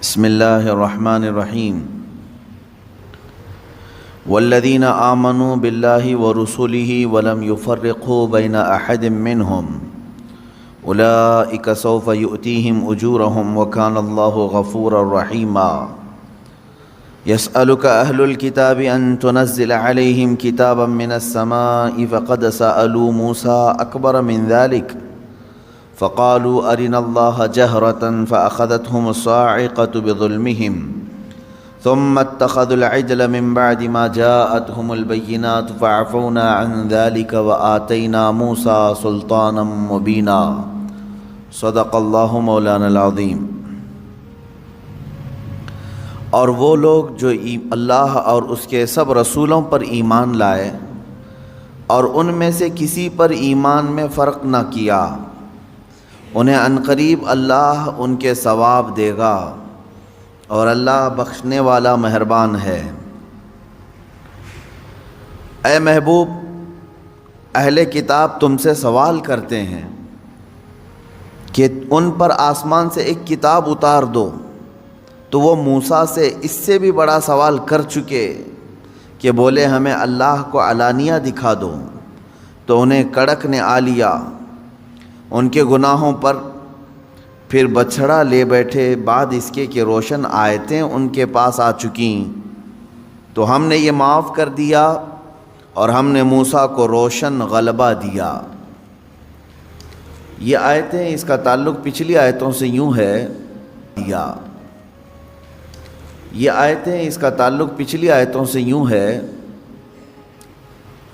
بسم اللہ الرحمن الرحیم والذین آمنوا باللہ ورسلہ ولم يفرقوا بین احد منہم اولئک سوف یؤتیہم اجورہم وکان اللہ غفورا رحیما یسألک اہل الکتاب ان تنزل علیہم کتابا من السماء فقد سألوا موسیٰ اکبر من ذلک فقالوا أرنا الله جهرة فأخذتهم الصاعقة بظلمهم ثم اتخذوا العجل من بعد ما جاءتهم البينات فعفونا عن ذلك وآتينا موسى سلطانا مبينا صدق الله مولانا العظیم۔ اور وہ لوگ جو اللہ اور اس کے سب رسولوں پر ایمان لائے اور ان میں سے کسی پر ایمان میں فرق نہ کیا، انہیں عنقریب اللہ ان کے ثواب دے گا اور اللہ بخشنے والا مہربان ہے۔ اے محبوب، اہل کتاب تم سے سوال کرتے ہیں کہ ان پر آسمان سے ایک کتاب اتار دو، تو وہ موسیٰ سے اس سے بھی بڑا سوال کر چکے کہ بولے ہمیں اللہ کو علانیہ دکھا دو، تو انہیں کڑک نے آ لیا، ان کے گناہوں پر پھر بچھڑا لے بیٹھے بعد اس کے کہ روشن آیتیں ان کے پاس آ چکیں، تو ہم نے یہ معاف کر دیا اور ہم نے موسیٰ کو روشن غلبہ دیا۔ یہ آیتیں، اس کا تعلق پچھلی آیتوں سے یوں ہے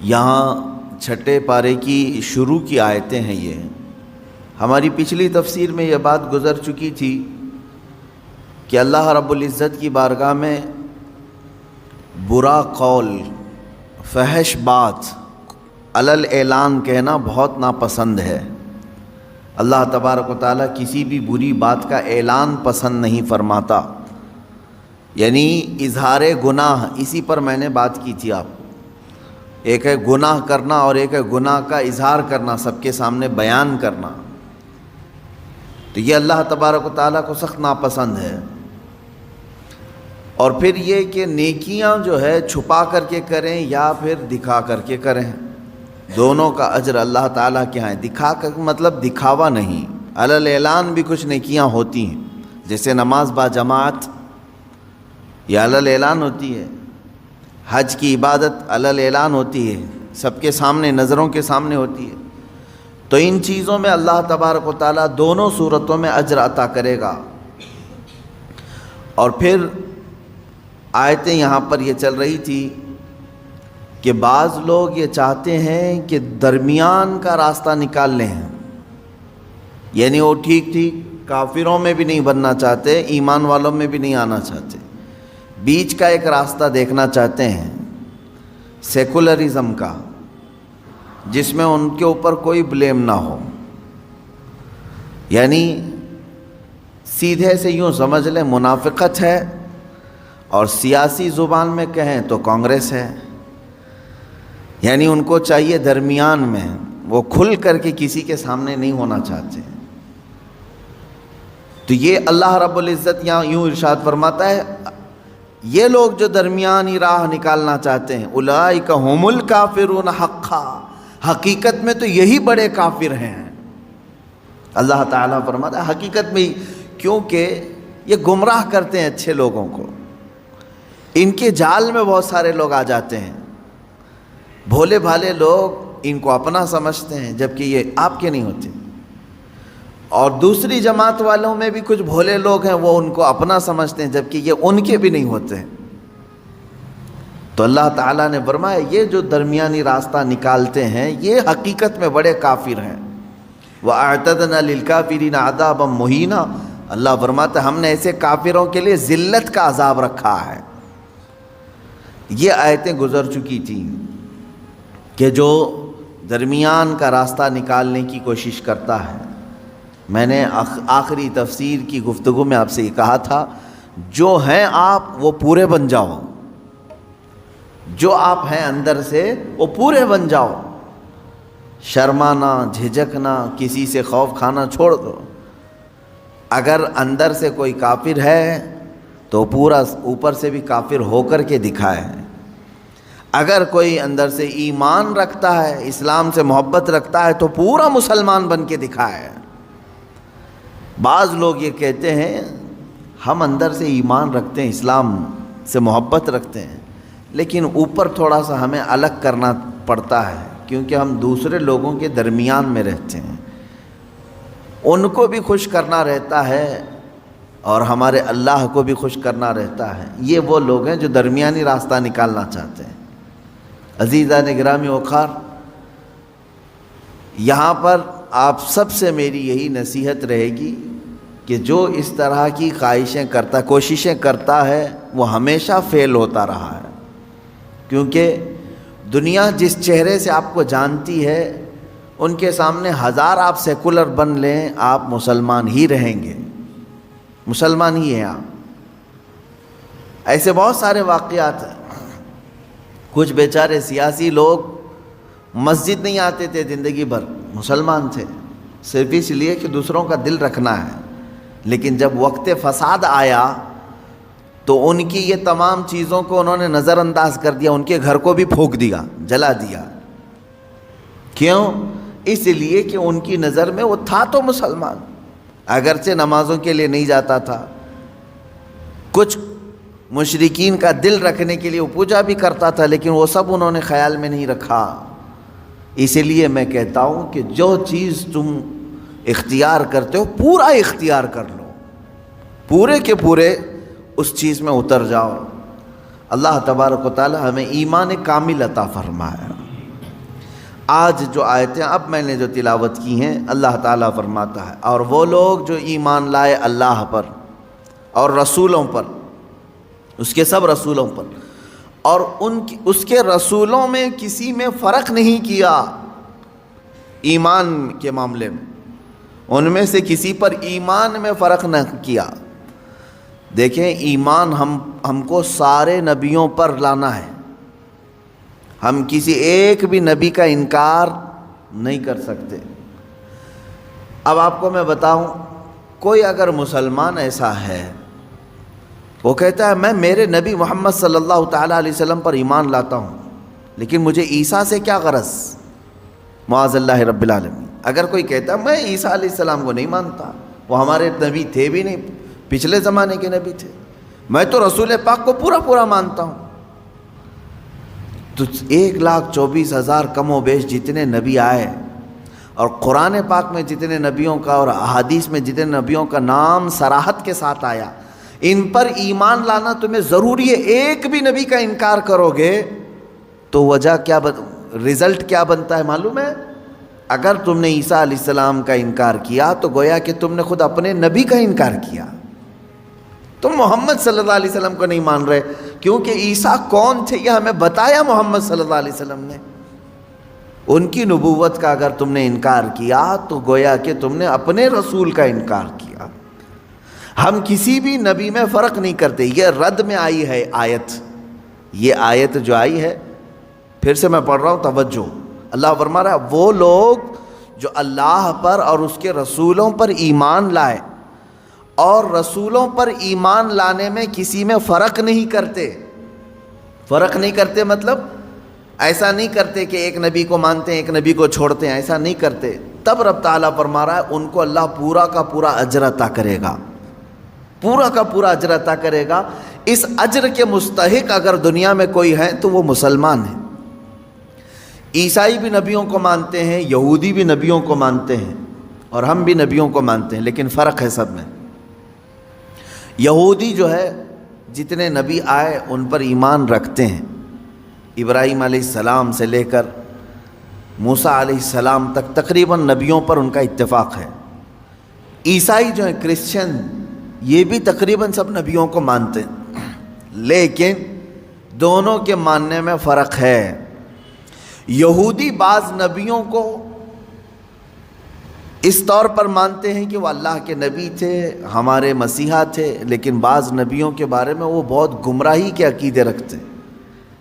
یہاں چھٹے پارے کی شروع کی آیتیں ہیں۔ یہ ہماری پچھلی تفسیر میں یہ بات گزر چکی تھی کہ اللہ رب العزت کی بارگاہ میں برا قول، فحش بات علل اعلان کہنا بہت ناپسند ہے۔ اللہ تبارک و تعالیٰ کسی بھی بری بات کا اعلان پسند نہیں فرماتا، یعنی اظہار گناہ، اسی پر میں نے بات کی تھی آپ کو۔ ایک ہے گناہ کرنا اور ایک ہے گناہ کا اظہار کرنا، سب کے سامنے بیان کرنا، تو یہ اللہ تبارک و تعالیٰ کو سخت ناپسند ہے۔ اور پھر یہ کہ نیکیاں جو ہے چھپا کر کے کریں یا پھر دکھا کر کے کریں، دونوں کا اجر اللہ تعالیٰ کے ہاں ہے۔ دکھا کر مطلب دکھاوا نہیں، علل اعلان بھی کچھ نیکیاں ہوتی ہیں، جیسے نماز با جماعت یہ علل اعلان ہوتی ہے، حج کی عبادت علل اعلان ہوتی ہے، سب کے سامنے، نظروں کے سامنے ہوتی ہے۔ تو ان چیزوں میں اللہ تبارک و تعالیٰ دونوں صورتوں میں اجر عطا کرے گا۔ اور پھر آیتیں یہاں پر یہ چل رہی تھی کہ بعض لوگ یہ چاہتے ہیں کہ درمیان کا راستہ نکال لیں، یعنی وہ ٹھیک کافروں میں بھی نہیں بننا چاہتے، ایمان والوں میں بھی نہیں آنا چاہتے، بیچ کا ایک راستہ دیکھنا چاہتے ہیں، سیکولرزم کا، جس میں ان کے اوپر کوئی بلیم نہ ہو۔ یعنی سیدھے سے یوں سمجھ لیں منافقت ہے، اور سیاسی زبان میں کہیں تو کانگریس ہے۔ یعنی ان کو چاہیے درمیان میں، وہ کھل کر کے کسی کے سامنے نہیں ہونا چاہتے۔ تو یہ اللہ رب العزت یہاں یوں ارشاد فرماتا ہے، یہ لوگ جو درمیانی راہ نکالنا چاہتے ہیں، اولئک ھم الکافرون حقا، حقیقت میں تو یہی بڑے کافر ہیں۔ اللہ تعالیٰ فرماتا ہے حقیقت میں، کیونکہ یہ گمراہ کرتے ہیں اچھے لوگوں کو، ان کے جال میں بہت سارے لوگ آ جاتے ہیں، بھولے بھالے لوگ ان کو اپنا سمجھتے ہیں جبکہ یہ آپ کے نہیں ہوتے، اور دوسری جماعت والوں میں بھی کچھ بھولے لوگ ہیں، وہ ان کو اپنا سمجھتے ہیں جبکہ یہ ان کے بھی نہیں ہوتے ہیں۔ تو اللہ تعالیٰ نے فرمایا یہ جو درمیانی راستہ نکالتے ہیں یہ حقیقت میں بڑے کافر ہیں۔ وَأَعْتَدْنَا لِلْكَافِرِينَ عَذَابًا مُهِينًا، اللہ فرماتا ہے ہم نے ایسے کافروں کے لیے ذلت کا عذاب رکھا ہے۔ یہ آیتیں گزر چکی تھیں کہ جو درمیان کا راستہ نکالنے کی کوشش کرتا ہے۔ میں نے آخری تفسیر کی گفتگو میں آپ سے یہ کہا تھا، جو ہیں آپ وہ پورے بن جاؤ، جو آپ ہیں اندر سے وہ پورے بن جاؤ، شرمانا، جھجکنا، کسی سے خوف کھانا چھوڑ دو۔ اگر اندر سے کوئی کافر ہے تو پورا اوپر سے بھی کافر ہو کر کے دکھائے ہیں۔ اگر کوئی اندر سے ایمان رکھتا ہے، اسلام سے محبت رکھتا ہے، تو پورا مسلمان بن کے دکھائے۔ بعض لوگ یہ کہتے ہیں ہم اندر سے ایمان رکھتے ہیں، اسلام سے محبت رکھتے ہیں، لیکن اوپر تھوڑا سا ہمیں الگ کرنا پڑتا ہے، کیونکہ ہم دوسرے لوگوں کے درمیان میں رہتے ہیں، ان کو بھی خوش کرنا رہتا ہے اور ہمارے اللہ کو بھی خوش کرنا رہتا ہے۔ یہ وہ لوگ ہیں جو درمیانی راستہ نکالنا چاہتے ہیں۔ عزیزان گرامی وقار، یہاں پر آپ سب سے میری یہی نصیحت رہے گی کہ جو اس طرح کی خواہشیں کرتا، کوششیں کرتا ہے، وہ ہمیشہ فیل ہوتا رہا ہے، کیونکہ دنیا جس چہرے سے آپ کو جانتی ہے، ان کے سامنے ہزار آپ سیکولر بن لیں، آپ مسلمان ہی رہیں گے، مسلمان ہی ہیں آپ۔ ایسے بہت سارے واقعات ہیں۔ کچھ بیچارے سیاسی لوگ مسجد نہیں آتے تھے زندگی بھر، مسلمان تھے، صرف اس لیے کہ دوسروں کا دل رکھنا ہے، لیکن جب وقت فساد آیا تو ان کی یہ تمام چیزوں کو انہوں نے نظر انداز کر دیا، ان کے گھر کو بھی پھونک دیا، جلا دیا۔ کیوں؟ اس لیے کہ ان کی نظر میں وہ تھا تو مسلمان، اگرچہ نمازوں کے لیے نہیں جاتا تھا، کچھ مشرکین کا دل رکھنے کے لیے وہ پوجا بھی کرتا تھا، لیکن وہ سب انہوں نے خیال میں نہیں رکھا۔ اسی لیے میں کہتا ہوں کہ جو چیز تم اختیار کرتے ہو پورا اختیار کر لو، پورے کے پورے اس چیز میں اتر جاؤ۔ اللہ تبارک و تعالی ہمیں ایمان کامل عطا فرمائے۔ آج جو آیتیں اب میں نے جو تلاوت کی ہیں، اللہ تعالیٰ فرماتا ہے، اور وہ لوگ جو ایمان لائے اللہ پر اور رسولوں پر، اس کے سب رسولوں پر، اور اس کے رسولوں میں کسی میں فرق نہیں کیا ایمان کے معاملے میں، ان میں سے کسی پر ایمان میں فرق نہ کیا۔ دیکھیں، ایمان ہم کو سارے نبیوں پر لانا ہے، ہم کسی ایک بھی نبی کا انکار نہیں کر سکتے۔ اب آپ کو میں بتاؤں، کوئی اگر مسلمان ایسا ہے، وہ کہتا ہے میں میرے نبی محمد صلی اللہ تعالیٰ علیہ وسلم پر ایمان لاتا ہوں، لیکن مجھے عیسیٰ سے کیا غرض، معاذ اللہ رب العالمین۔ اگر کوئی کہتا ہے میں عیسیٰ علیہ السلام کو نہیں مانتا، وہ ہمارے نبی تھے بھی نہیں، پچھلے زمانے کے نبی تھے، میں تو رسول پاک کو پورا مانتا ہوں، تو 1,24,000 کم و بیش جتنے نبی آئے، اور قرآن پاک میں جتنے نبیوں کا اور احادیث میں جتنے نبیوں کا نام صراحت کے ساتھ آیا، ان پر ایمان لانا تمہیں ضروری ہے۔ ایک بھی نبی کا انکار کرو گے تو وجہ کیا رزلٹ کیا بنتا ہے معلوم ہے؟ اگر تم نے عیسیٰ علیہ السلام کا انکار کیا تو گویا کہ تم نے خود اپنے نبی کا انکار کیا، تم محمد صلی اللہ علیہ وسلم کو نہیں مان رہے، کیونکہ عیسیٰ کون تھے یہ ہمیں بتایا محمد صلی اللہ علیہ وسلم نے۔ ان کی نبوت کا اگر تم نے انکار کیا تو گویا کہ تم نے اپنے رسول کا انکار کیا۔ ہم کسی بھی نبی میں فرق نہیں کرتے۔ یہ رد میں آئی ہے آیت، یہ آیت جو آئی ہے، پھر سے میں پڑھ رہا ہوں، توجہ۔ اللہ فرما رہا ہے وہ لوگ جو اللہ پر اور اس کے رسولوں پر ایمان لائے اور رسولوں پر ایمان لانے میں کسی میں فرق نہیں کرتے۔ فرق نہیں کرتے مطلب ایسا نہیں کرتے کہ ایک نبی کو مانتے ہیں ایک نبی کو چھوڑتے ہیں، ایسا نہیں کرتے۔ تب رب تعالیٰ فرما رہا ہے ان کو اللہ پورا کا پورا اجر عطا کرے گا، پورا کا پورا اجر عطا کرے گا۔ اس اجر کے مستحق اگر دنیا میں کوئی ہے تو وہ مسلمان ہیں۔ عیسائی بھی نبیوں کو مانتے ہیں، یہودی بھی نبیوں کو مانتے ہیں، اور ہم بھی نبیوں کو مانتے ہیں، لیکن فرق ہے سب میں۔ یہودی جو ہے جتنے نبی آئے ان پر ایمان رکھتے ہیں، ابراہیم علیہ السلام سے لے کر موسیٰ علیہ السلام تک تقریباً نبیوں پر ان کا اتفاق ہے۔ عیسائی جو ہیں کرسچن، یہ بھی تقریباً سب نبیوں کو مانتے ہیں، لیکن دونوں کے ماننے میں فرق ہے۔ یہودی بعض نبیوں کو اس طور پر مانتے ہیں کہ وہ اللہ کے نبی تھے، ہمارے مسیحا تھے، لیکن بعض نبیوں کے بارے میں وہ بہت گمراہی کے عقیدے رکھتے ہیں،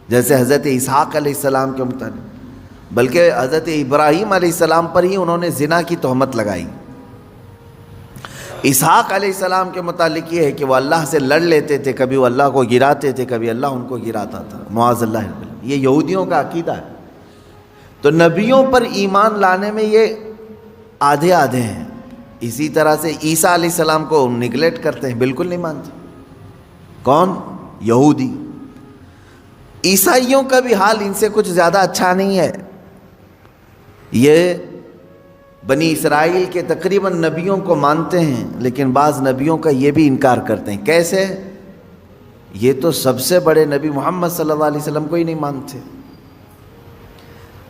جیسے حضرت اسحاق علیہ السلام کے متعلق، بلکہ حضرت ابراہیم علیہ السلام پر ہی انہوں نے زنا کی تہمت لگائی۔ اسحاق علیہ السلام کے متعلق یہ ہے کہ وہ اللہ سے لڑ لیتے تھے، کبھی وہ اللہ کو گراتے تھے، کبھی اللہ ان کو گراتا تھا، معاذ اللہ۔ یہ یہودیوں کا عقیدہ ہے۔ تو نبیوں پر ایمان لانے میں یہ آدھے آدھے ہیں۔ اسی طرح سے عیسیٰ علیہ السلام کو نگلیکٹ کرتے ہیں، بالکل نہیں مانتے۔ کون؟ یہودی۔ عیسائیوں کا بھی حال ان سے کچھ زیادہ اچھا نہیں ہے۔ یہ بنی اسرائیل کے تقریباً نبیوں کو مانتے ہیں، لیکن بعض نبیوں کا یہ بھی انکار کرتے ہیں۔ کیسے؟ یہ تو سب سے بڑے نبی محمد صلی اللہ علیہ وسلم کو ہی نہیں مانتے۔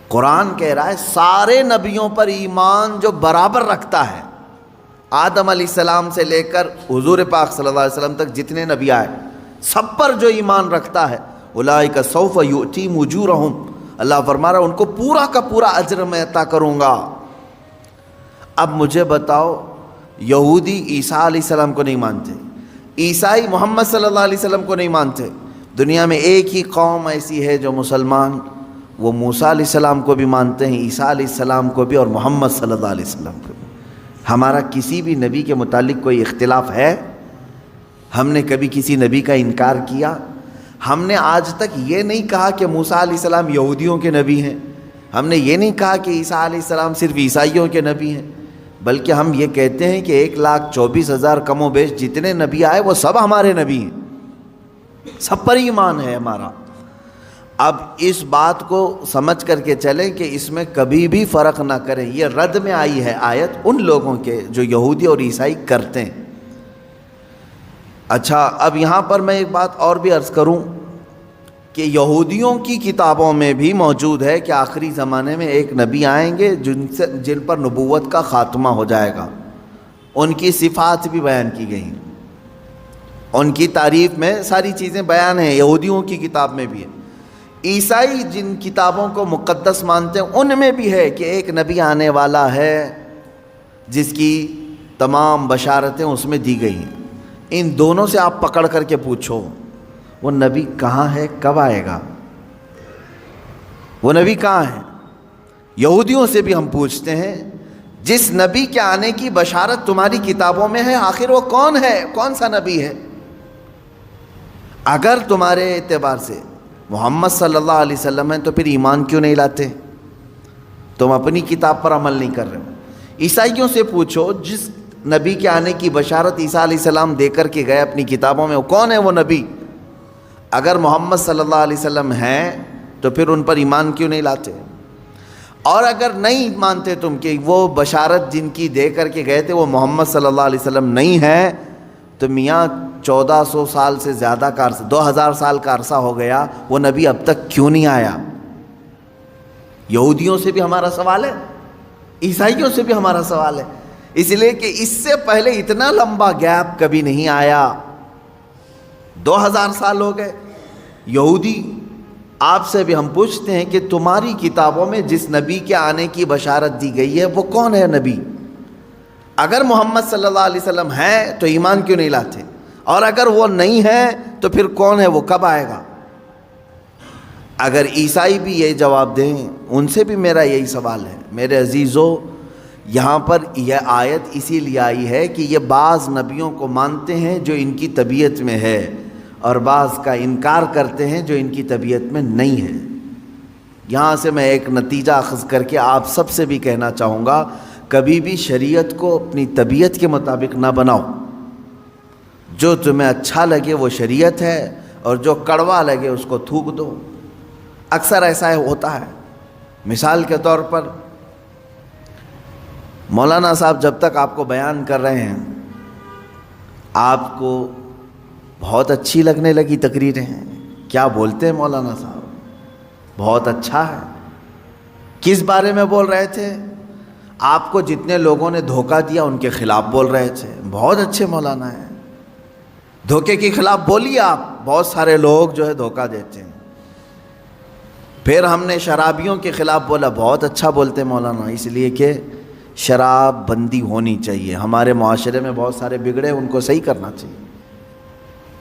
قرآن کہہ رہا ہے سارے نبیوں پر ایمان جو برابر رکھتا ہے، آدم علیہ السلام سے لے کر حضور پاک صلی اللہ علیہ وسلم تک جتنے نبی آئے، سب پر جو ایمان رکھتا ہے، اولئک سوف یؤتیہم اجورہم، اللہ فرما رہا ہے ان کو پورا کا پورا اجر میں عطا کروں گا۔ اب مجھے بتاؤ، یہودی عیسیٰ علیہ السلام کو نہیں مانتے، عیسائی محمد صلی اللہ علیہ وسلم کو نہیں مانتے، دنیا میں ایک ہی قوم ایسی ہے جو مسلمان، وہ موسیٰ علیہ السلام کو بھی مانتے ہیں، عیسیٰ علیہ السلام کو بھی، اور محمد صلی اللہ علیہ وسلم کو بھی۔ ہمارا کسی بھی نبی کے متعلق کوئی اختلاف ہے؟ ہم نے کبھی کسی نبی کا انکار کیا؟ ہم نے آج تک یہ نہیں کہا کہ موسیٰ علیہ السلام یہودیوں کے نبی ہیں، ہم نے یہ نہیں کہا کہ عیسیٰ علیہ السلام صرف عیسائیوں کے نبی ہیں، بلکہ ہم یہ کہتے ہیں کہ 1,24,000 کم و بیش جتنے نبی آئے وہ سب ہمارے نبی ہیں، سب پر ایمان ہے ہمارا۔ اب اس بات کو سمجھ کر کے چلیں کہ اس میں کبھی بھی فرق نہ کریں۔ یہ رد میں آئی ہے آیت ان لوگوں کے جو یہودی اور عیسائی کرتے ہیں۔ اچھا، اب یہاں پر میں ایک بات اور بھی عرض کروں کہ یہودیوں کی کتابوں میں بھی موجود ہے کہ آخری زمانے میں ایک نبی آئیں گے جن پر نبوت کا خاتمہ ہو جائے گا، ان کی صفات بھی بیان کی گئی ہیں، ان کی تعریف میں ساری چیزیں بیان ہیں، یہودیوں کی کتاب میں بھی ہے۔ عیسائی جن کتابوں کو مقدس مانتے ہیں ان میں بھی ہے کہ ایک نبی آنے والا ہے جس کی تمام بشارتیں اس میں دی گئی ہیں۔ ان دونوں سے آپ پکڑ کر کے پوچھو وہ نبی کہاں ہے، کب آئے گا؟ وہ نبی کہاں ہے؟ یہودیوں سے بھی ہم پوچھتے ہیں جس نبی کے آنے کی بشارت تمہاری کتابوں میں ہے، آخر وہ کون ہے، کون سا نبی ہے؟ اگر تمہارے اعتبار سے محمد صلی اللہ علیہ وسلم ہیں تو پھر ایمان کیوں نہیں لاتے؟ تم اپنی کتاب پر عمل نہیں کر رہے ہو۔ عیسائیوں سے پوچھو جس نبی کے آنے کی بشارت عیسیٰ علیہ السلام دے کر کے گئے اپنی کتابوں میں، وہ کون ہے وہ نبی؟ اگر محمد صلی اللہ علیہ وسلم ہیں تو پھر ان پر ایمان کیوں نہیں لاتے؟ اور اگر نہیں مانتے تم کہ وہ بشارت جن کی دے کر کے گئے تھے وہ محمد صلی اللہ علیہ وسلم نہیں ہیں، تو میاں 1400 سال سے زیادہ کا عرصہ، 2000 سال کا عرصہ ہو گیا، وہ نبی اب تک کیوں نہیں آیا؟ یہودیوں سے بھی ہمارا سوال ہے، عیسائیوں سے بھی ہمارا سوال ہے، اس لیے کہ اس سے پہلے اتنا لمبا گیپ کبھی نہیں آیا، 2000 سال ہو گئے۔ یہودی آپ سے بھی ہم پوچھتے ہیں کہ تمہاری کتابوں میں جس نبی کے آنے کی بشارت دی گئی ہے وہ کون ہے نبی؟ اگر محمد صلی اللہ علیہ وسلم ہے تو ایمان کیوں نہیں لاتے؟ اور اگر وہ نہیں ہے تو پھر کون ہے، وہ کب آئے گا؟ اگر عیسائی بھی یہ جواب دیں، ان سے بھی میرا یہی سوال ہے۔ میرے عزیزو، یہاں پر یہ آیت اسی لیے آئی ہے کہ یہ بعض نبیوں کو مانتے ہیں جو ان کی طبیعت میں ہے، اور بعض کا انکار کرتے ہیں جو ان کی طبیعت میں نہیں ہے۔ یہاں سے میں ایک نتیجہ اخذ کر کے آپ سب سے بھی کہنا چاہوں گا، کبھی بھی شریعت کو اپنی طبیعت کے مطابق نہ بناؤ۔ جو تمہیں اچھا لگے وہ شریعت ہے، اور جو کڑوا لگے اس کو تھوک دو۔ اکثر ایسا ہوتا ہے۔ مثال کے طور پر مولانا صاحب جب تک آپ کو بیان کر رہے ہیں، آپ کو بہت اچھی لگنے لگی تقریریں ہیں، کیا بولتے ہیں مولانا صاحب، بہت اچھا ہے۔ کس بارے میں بول رہے تھے؟ آپ کو جتنے لوگوں نے دھوکہ دیا ان کے خلاف بول رہے تھے، بہت اچھے مولانا ہیں، دھوکے کے خلاف بولیے آپ، بہت سارے لوگ جو ہے دھوکہ دیتے ہیں۔ پھر ہم نے شرابیوں کے خلاف بولا، بہت اچھا بولتے مولانا، اس لیے کہ شراب بندی ہونی چاہیے، ہمارے معاشرے میں بہت سارے بگڑے، ان کو صحیح کرنا چاہیے۔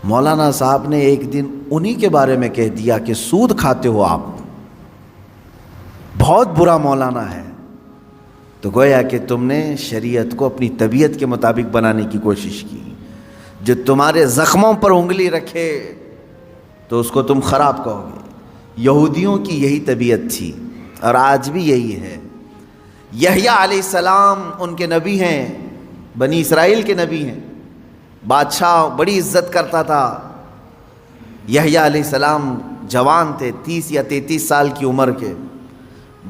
مولانا صاحب نے ایک دن انہی کے بارے میں کہہ دیا کہ سود کھاتے ہو آپ، بہت برا مولانا ہے۔ تو گویا کہ تم نے شریعت کو اپنی طبیعت کے مطابق بنانے کی کوشش کی. جو تمہارے زخموں پر انگلی رکھے تو اس کو تم خراب کہو گے. یہودیوں کی یہی طبیعت تھی اور آج بھی یہی ہے. یحییٰ علیہ السلام ان کے نبی ہیں، بنی اسرائیل کے نبی ہیں. بادشاہ بڑی عزت کرتا تھا. یحییٰ علیہ السلام جوان تھے، 30 یا 33 سال کی عمر کے.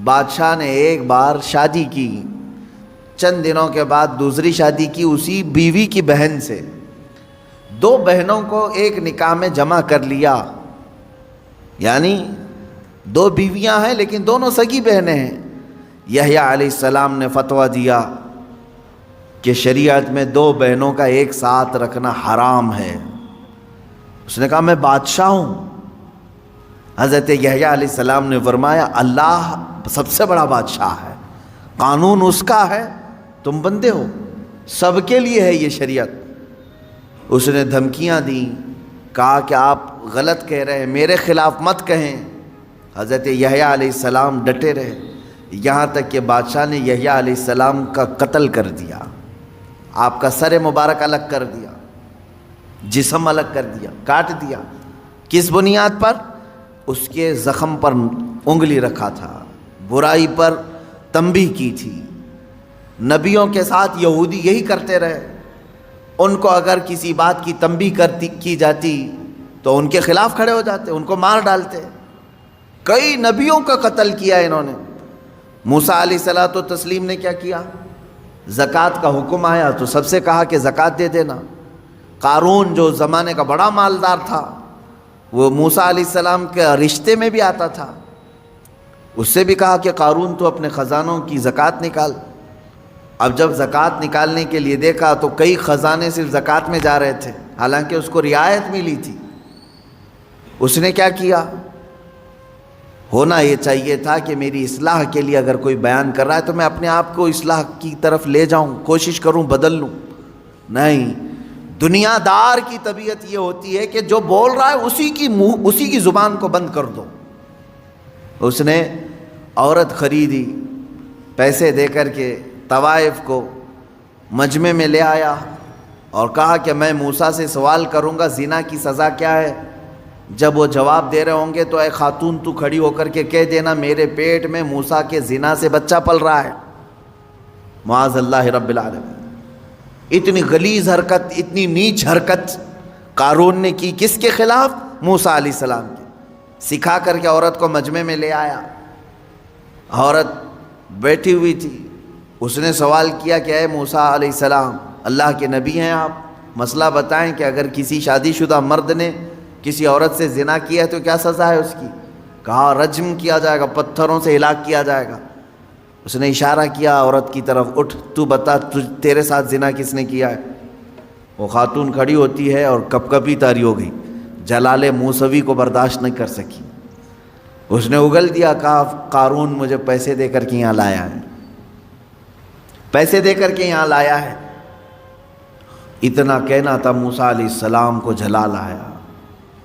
بادشاہ نے ایک بار شادی کی، چند دنوں کے بعد دوسری شادی کی اسی بیوی کی بہن سے. 2 بہنوں کو ایک نکاح میں جمع کر لیا، یعنی 2 بیویاں ہیں لیکن دونوں سگی بہنیں ہیں. یحییٰ علیہ السلام نے فتویٰ دیا کہ شریعت میں 2 بہنوں کا ایک ساتھ رکھنا حرام ہے. اس نے کہا میں بادشاہ ہوں. حضرت یحییٰ علیہ السلام نے فرمایا اللہ سب سے بڑا بادشاہ ہے، قانون اس کا ہے، تم بندے ہو، سب کے لیے ہے یہ شریعت. اس نے دھمکیاں دیں، کہا کہ آپ غلط کہہ رہے ہیں، میرے خلاف مت کہیں. حضرت یحییٰ علیہ السلام ڈٹے رہے، یہاں تک کہ بادشاہ نے یحییٰ علیہ السلام کا قتل کر دیا. آپ کا سر مبارک الگ کر دیا، جسم الگ کر دیا، کاٹ دیا. کس بنیاد پر؟ اس کے زخم پر انگلی رکھا تھا، برائی پر تنبیہ کی تھی. نبیوں کے ساتھ یہودی یہی کرتے رہے. ان کو اگر کسی بات کی تنبیہ کی جاتی تو ان کے خلاف کھڑے ہو جاتے، ان کو مار ڈالتے. کئی نبیوں کا قتل کیا انہوں نے. موسیٰ علیہ الصلوۃ والتسلیم نے کیا کیا؟ زکوٰۃ کا حکم آیا تو سب سے کہا کہ زکوٰۃ دے دینا. قارون جو زمانے کا بڑا مالدار تھا، وہ موسیٰ علیہ السلام کے رشتے میں بھی آتا تھا، اس سے بھی کہا کہ قارون تو اپنے خزانوں کی زکوٰۃ نکال. اب جب زکوٰۃ نکالنے کے لیے دیکھا تو کئی خزانے صرف زکوٰۃ میں جا رہے تھے، حالانکہ اس کو رعایت ملی تھی. اس نے کیا کیا؟ ہونا یہ چاہیے تھا کہ میری اصلاح کے لیے اگر کوئی بیان کر رہا ہے تو میں اپنے آپ کو اصلاح کی طرف لے جاؤں، کوشش کروں بدل لوں. نہیں، دنیا دار کی طبیعت یہ ہوتی ہے کہ جو بول رہا ہے اسی کی زبان کو بند کر دو. اس نے عورت خریدی، پیسے دے کر کے طوائف کو مجمع میں لے آیا اور کہا کہ میں موسیٰ سے سوال کروں گا زنا کی سزا کیا ہے. جب وہ جواب دے رہے ہوں گے تو اے خاتون تو کھڑی ہو کر کے کہہ دینا میرے پیٹ میں موسیٰ کے زنا سے بچہ پل رہا ہے. معاذ اللہ رب العالمین. اتنی غلیظ حرکت، اتنی نیچ حرکت قارون نے کی. کس کے خلاف؟ موسیٰ علیہ السلام کے. سکھا کر کے عورت کو مجمع میں لے آیا. عورت بیٹھی ہوئی تھی. اس نے سوال کیا کہ اے موسیٰ علیہ السلام، اللہ کے نبی ہیں آپ، مسئلہ بتائیں کہ اگر کسی شادی شدہ مرد نے کسی عورت سے زنا کیا ہے تو کیا سزا ہے اس کی؟ کہا رجم کیا جائے گا، پتھروں سے ہلاک کیا جائے گا. اس نے اشارہ کیا عورت کی طرف، اٹھ تو بتا تیرے ساتھ زنا کس نے کیا ہے؟ وہ خاتون کھڑی ہوتی ہے اور کپ کپی طاری ہو گئی، جلال موسوی کو برداشت نہیں کر سکی. اس نے اگل دیا، کہا قارون مجھے پیسے دے کر کے یہاں لایا ہے، پیسے دے کر کے یہاں لایا ہے. اتنا کہنا تھا موسیٰ علیہ السلام کو جلال آیا.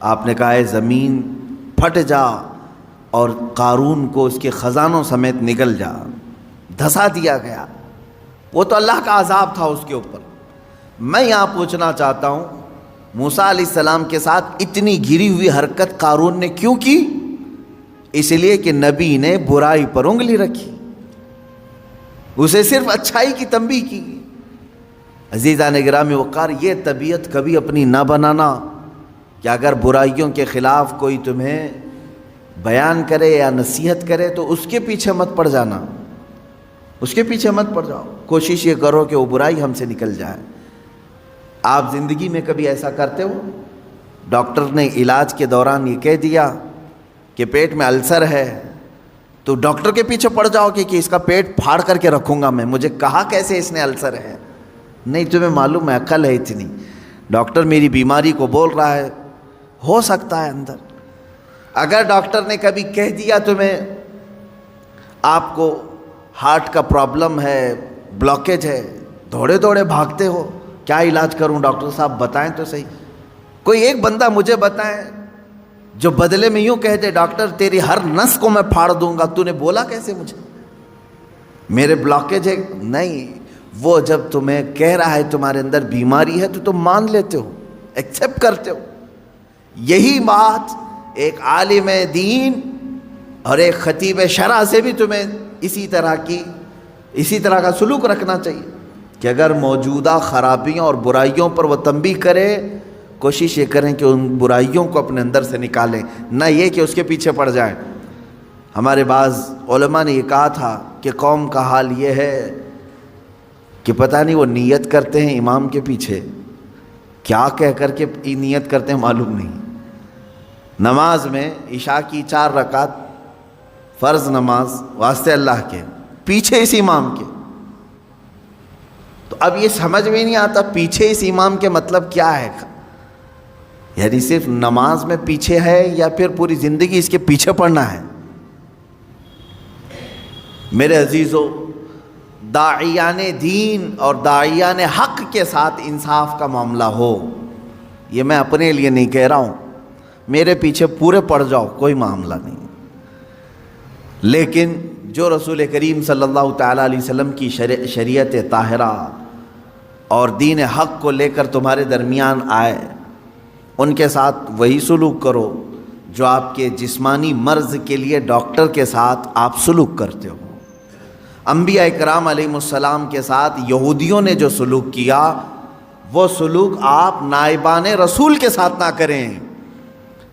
آپ نے کہا اے زمین پھٹ جا اور قارون کو اس کے خزانوں سمیت نگل جا. دھسا دیا گیا. وہ تو اللہ کا عذاب تھا اس کے اوپر. میں یہاں پوچھنا چاہتا ہوں موسیٰ علیہ السلام کے ساتھ اتنی گری ہوئی حرکت قارون نے کیوں کی؟ اس لیے کہ نبی نے برائی پر انگلی رکھی، اسے صرف اچھائی کی تنبیہ کی. عزیزان گرامی وقار، یہ طبیعت کبھی اپنی نہ بنانا کہ اگر برائیوں کے خلاف کوئی تمہیں بیان کرے یا نصیحت کرے تو اس کے پیچھے مت پڑ جانا، اس کے پیچھے مت پڑ جاؤ. کوشش یہ کرو کہ وہ برائی ہم سے نکل جائے. آپ زندگی میں کبھی ایسا کرتے ہو؟ ڈاکٹر نے علاج کے دوران یہ کہہ دیا کہ پیٹ میں السر ہے تو ڈاکٹر کے پیچھے پڑ جاؤ کہ اس کا پیٹ پھاڑ کر کے رکھوں گا میں، مجھے کہا کیسے اس نے السر ہے. نہیں، تمہیں معلوم ہے عقل ہے اتنی. ڈاکٹر میری بیماری کو بول رہا ہے، ہو سکتا ہے اندر. اگر ڈاکٹر نے کبھی کہہ دیا تمہیں آپ کو ہارٹ کا پرابلم ہے، بلاکیج ہے، دوڑے دوڑے بھاگتے ہو، کیا علاج کروں ڈاکٹر صاحب بتائیں تو صحیح. کوئی ایک بندہ مجھے بتائیں جو بدلے میں یوں کہہ دے ڈاکٹر تیری ہر نس کو میں پھاڑ دوں گا، تو نے بولا کیسے مجھے؟ میرے بلاکیج ہے نہیں، وہ جب تمہیں کہہ رہا ہے تمہارے اندر بیماری ہے تو تم مان لیتے ہو، ایکسیپٹ کرتے ہو۔ یہی بات ایک عالم دین اور ایک خطیب شرع سے بھی تمہیں اسی طرح کا سلوک رکھنا چاہیے کہ اگر موجودہ خرابیوں اور برائیوں پر وہ تنبیہ کرے، کوشش یہ کریں کہ ان برائیوں کو اپنے اندر سے نکالیں، نہ یہ کہ اس کے پیچھے پڑ جائیں۔ ہمارے بعض علماء نے یہ کہا تھا کہ قوم کا حال یہ ہے کہ پتہ نہیں وہ نیت کرتے ہیں امام کے پیچھے، کیا کہہ کر کے نیت کرتے ہیں معلوم نہیں۔ نماز میں عشاء کی 4 رکعت فرض نماز واسطے اللہ کے، پیچھے اس امام کے، تو اب یہ سمجھ میں نہیں آتا پیچھے اس امام کے مطلب کیا ہے، یعنی صرف نماز میں پیچھے ہے یا پھر پوری زندگی اس کے پیچھے پڑنا ہے؟ میرے عزیزو، داعیان دین اور داعیان حق کے ساتھ انصاف کا معاملہ ہو، یہ میں اپنے لیے نہیں کہہ رہا ہوں، میرے پیچھے پورے پڑ جاؤ کوئی معاملہ نہیں، لیکن جو رسول کریم صلی اللہ تعالیٰ علیہ وسلم کی شریعت طاہرہ اور دین حق کو لے کر تمہارے درمیان آئے، ان کے ساتھ وہی سلوک کرو جو آپ کے جسمانی مرض کے لیے ڈاکٹر کے ساتھ آپ سلوک کرتے ہو۔ انبیاء اکرام علیہ السلام کے ساتھ یہودیوں نے جو سلوک کیا، وہ سلوک آپ نائبان رسول کے ساتھ نہ کریں۔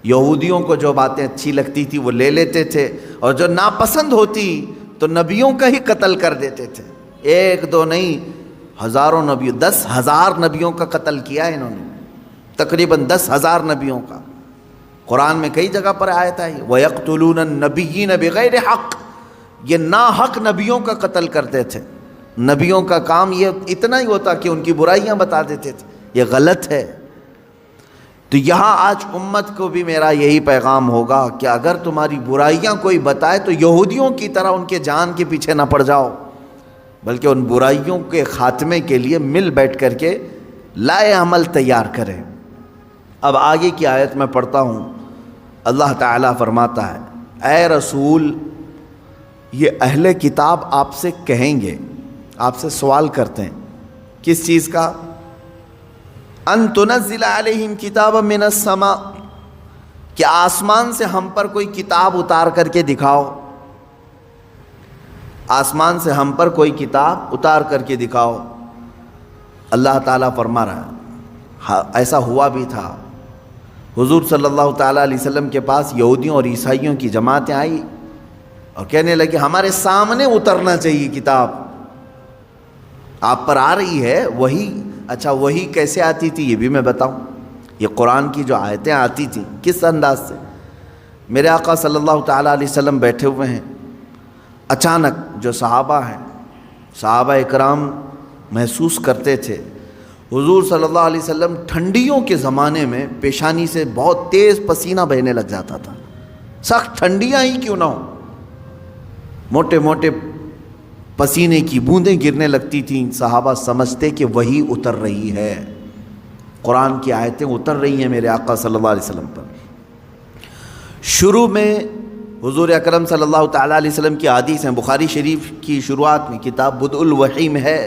یہودیوں کو جو باتیں اچھی لگتی تھی وہ لے لیتے تھے، اور جو ناپسند ہوتی تو نبیوں کا ہی قتل کر دیتے تھے، 1 2 نہیں، ہزاروں نبیوں، 10,000 نبیوں کا قتل کیا ہے انہوں نے، تقریباً 10,000 نبیوں کا۔ قرآن میں کئی جگہ پر آیت آئی وَيَقْتُلُونَ النَّبِيِّينَ بِغَيْرِ حَقٍّ، یہ ناحق نبیوں کا قتل کرتے تھے۔ نبیوں کا کام یہ اتنا ہی ہوتا کہ ان کی برائیاں بتا دیتے تھے، یہ غلط ہے۔ تو یہاں آج امت کو بھی میرا یہی پیغام ہوگا کہ اگر تمہاری برائیاں کوئی بتائے تو یہودیوں کی طرح ان کے جان کے پیچھے نہ پڑ جاؤ، بلکہ ان برائیوں کے خاتمے کے لیے مل بیٹھ کر کے لائے عمل تیار کریں۔ اب آگے کی آیت میں پڑھتا ہوں، اللہ تعالیٰ فرماتا ہے، اے رسول، یہ اہل کتاب آپ سے کہیں گے، آپ سے سوال کرتے ہیں کس چیز کا؟ ان تنزل علیہم کتابا من السماء، کہ آسمان سے ہم پر کوئی کتاب اتار کر کے دکھاؤ، آسمان سے ہم پر کوئی کتاب اتار کر کے دکھاؤ۔ اللہ تعالیٰ فرما رہا ہے ہاں ایسا ہوا بھی تھا، حضور صلی اللہ تعالیٰ علیہ وسلم کے پاس یہودیوں اور عیسائیوں کی جماعتیں آئی اور کہنے لگے ہمارے سامنے اترنا چاہیے کتاب، آپ پر آ رہی ہے وہی۔ اچھا وہی کیسے آتی تھی یہ بھی میں بتاؤں، یہ قرآن کی جو آیتیں آتی تھیں کس انداز سے؟ میرے آقا صلی اللہ تعالیٰ علیہ وسلم بیٹھے ہوئے ہیں، اچانک جو صحابہ ہیں، صحابہ اکرام محسوس کرتے تھے حضور صلی اللہ علیہ وسلم ٹھنڈیوں کے زمانے میں پیشانی سے بہت تیز پسینہ بہنے لگ جاتا تھا، سخت ٹھنڈیاں ہی کیوں نہ ہوں، موٹے موٹے پسینے کی بوندیں گرنے لگتی تھیں۔ صحابہ سمجھتے کہ وہی اتر رہی ہے، قرآن کی آیتیں اتر رہی ہیں میرے آقا صلی اللہ علیہ وسلم پر۔ شروع میں حضور اکرم صلی اللہ تعالیٰ علیہ وسلم کی حدیث ہیں، بخاری شریف کی شروعات میں کتاب بدء الوحی میں ہے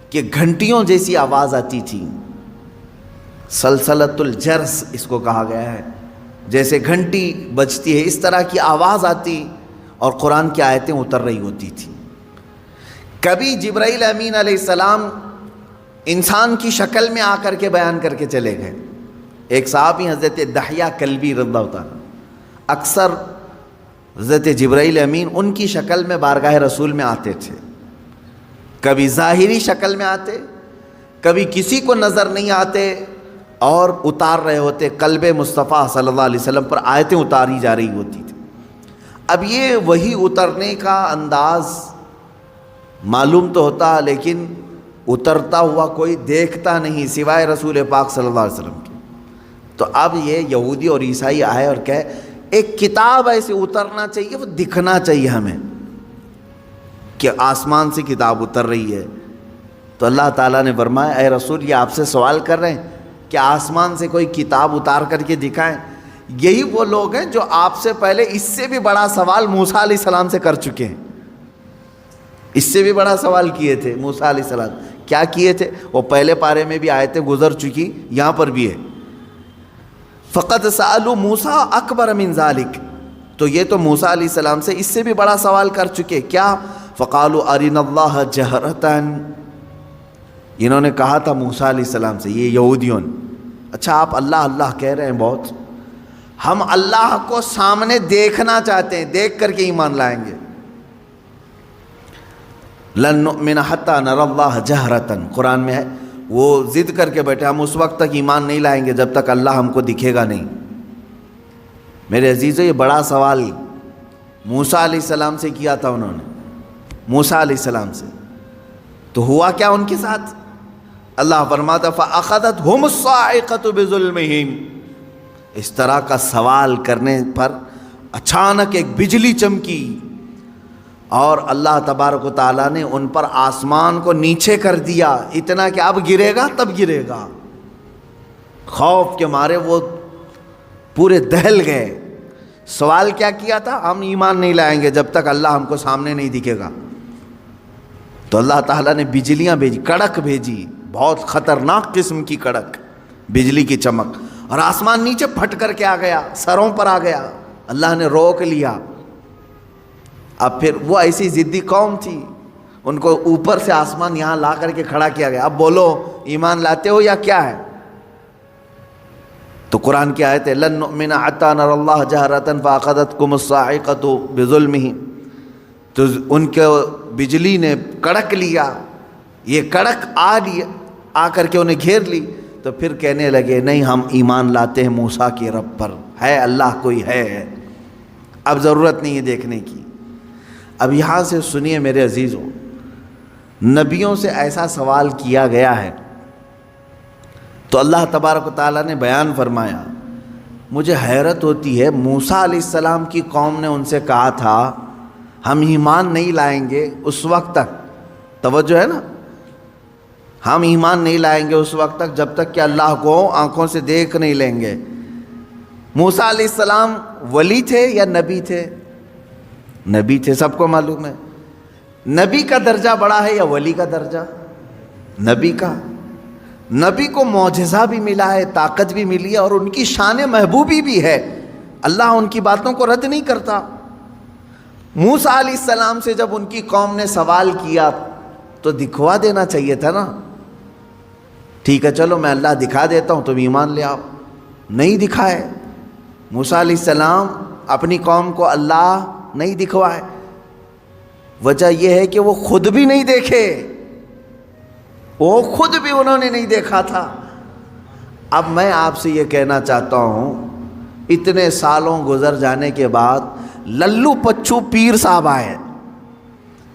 کہ گھنٹیوں جیسی آواز آتی تھی، سلسلۃ الجرس اس کو کہا گیا ہے، جیسے گھنٹی بجتی ہے اس طرح کی آواز آتی اور قرآن کی آیتیں اتر رہی ہوتی تھی۔ کبھی جبرائیل امین علیہ السلام انسان کی شکل میں آ کر کے بیان کر کے چلے گئے۔ ایک صحابی حضرت دحیہ کلبی رضی اللہ تعالیٰ، اکثر حضرت جبرائیل امین ان کی شکل میں بارگاہ رسول میں آتے تھے، کبھی ظاہری شکل میں آتے، کبھی کسی کو نظر نہیں آتے اور اتار رہے ہوتے قلب مصطفیٰ صلی اللہ علیہ وسلم پر آیتیں اتاری جا رہی ہوتی تھی۔ اب یہ وہی اترنے کا انداز معلوم تو ہوتا، لیکن اترتا ہوا کوئی دیکھتا نہیں سوائے رسول پاک صلی اللہ علیہ وسلم کے۔ تو اب یہ یہودی اور عیسائی آئے اور کہے ایک کتاب ایسے اترنا چاہیے، وہ دکھنا چاہیے ہمیں کہ آسمان سے کتاب اتر رہی ہے۔ تو اللہ تعالیٰ نے فرمایا اے رسول، یہ آپ سے سوال کر رہے ہیں کہ آسمان سے کوئی کتاب اتار کر کے دکھائیں، یہی وہ لوگ ہیں جو آپ سے پہلے اس سے بھی بڑا سوال موسیٰ علیہ السلام سے کر چکے ہیں۔ اس سے بھی بڑا سوال کیے تھے موسیٰ علیہ السلام. کیا کیے تھے؟ وہ پہلے پارے میں بھی آیتیں گزر چکی، یہاں پر بھی ہے. فقد سألوا موسیٰ اکبر من ذالک، تو یہ تو موسیٰ علیہ السلام سے اس سے بھی بڑا سوال کر چکے. کیا؟ فقالوا ارنا اللہ جہرتاً، انہوں نے کہا تھا موسیٰ علیہ السلام سے، یہ یہودیوں، اچھا آپ اللہ اللہ کہہ رہے ہیں بہت، ہم اللہ کو سامنے دیکھنا چاہتے ہیں، دیکھ کر کے ایمان لائیں گے. لن نؤمن حتی نری اللہ جہرتاً، قرآن میں ہے. وہ ضد کر کے بیٹھے ہم اس وقت تک ایمان نہیں لائیں گے جب تک اللہ ہم کو دکھے گا نہیں. میرے عزیزو، یہ بڑا سوال موسیٰ علیہ السلام سے کیا تھا انہوں نے، موسیٰ علیہ السلام سے. تو ہوا کیا ان کے ساتھ؟ اللہ فرماتا فَأَخَذَتْهُمُ الصَّاعِقَةُ بِظُلْمِهِمْ، اس طرح کا سوال کرنے پر اچانک ایک بجلی چمکی اور اللہ تبارک و تعالیٰ نے ان پر آسمان کو نیچے کر دیا، اتنا کہ اب گرے گا تب گرے گا. خوف کے مارے وہ پورے دہل گئے. سوال کیا کیا تھا؟ ہم ایمان نہیں لائیں گے جب تک اللہ ہم کو سامنے نہیں دکھے گا. تو اللہ تعالیٰ نے بجلیاں بھیجی، کڑک بھیجی، بہت خطرناک قسم کی کڑک، بجلی کی چمک، اور آسمان نیچے پھٹ کر کے آ گیا، سروں پر آ گیا. اللہ نے روک لیا. اب پھر وہ ایسی ضدی قوم تھی، ان کو اوپر سے آسمان یہاں لا کر کے کھڑا کیا گیا. اب بولو ایمان لاتے ہو یا کیا ہے؟ تو قرآن کی آیت ہے لن نؤمن حتی نری اللہ جہرۃ فأخذتکم الصاعقۃ بظلمہم، تو ان کے بجلی نے کڑک لیا، یہ کڑک آ کر کے انہیں گھیر لی. تو پھر کہنے لگے نہیں ہم ایمان لاتے ہیں موسیٰ کے رب پر، ہے اللہ کوئی ہے، اب ضرورت نہیں ہے دیکھنے کی. اب یہاں سے سنیے میرے عزیزوں، نبیوں سے ایسا سوال کیا گیا ہے تو اللہ تبارک و تعالیٰ نے بیان فرمایا. مجھے حیرت ہوتی ہے، موسیٰ علیہ السلام کی قوم نے ان سے کہا تھا ہم ایمان نہیں لائیں گے اس وقت تک، توجہ ہے نا، ہم ایمان نہیں لائیں گے اس وقت تک جب تک کہ اللہ کو آنکھوں سے دیکھ نہیں لیں گے. موسیٰ علیہ السلام ولی تھے یا نبی تھے؟ نبی تھے، سب کو معلوم ہے. نبی کا درجہ بڑا ہے یا ولی کا درجہ؟ نبی کا. نبی کو معجزہ بھی ملا ہے، طاقت بھی ملی ہے، اور ان کی شان محبوبی بھی ہے. اللہ ان کی باتوں کو رد نہیں کرتا. موسیٰ علیہ السلام سے جب ان کی قوم نے سوال کیا تو دکھوا دینا چاہیے تھا نا، ٹھیک ہے چلو میں اللہ دکھا دیتا ہوں تم ایمان لے آؤ. نہیں دکھائے. موسیٰ علیہ السلام اپنی قوم کو اللہ نہیں دکھوائے. وجہ یہ ہے کہ وہ خود بھی نہیں دیکھے، وہ خود بھی انہوں نے نہیں دیکھا تھا. اب میں آپ سے یہ کہنا چاہتا ہوں، اتنے سالوں گزر جانے کے بعد للو پچھو پیر صاحب آئے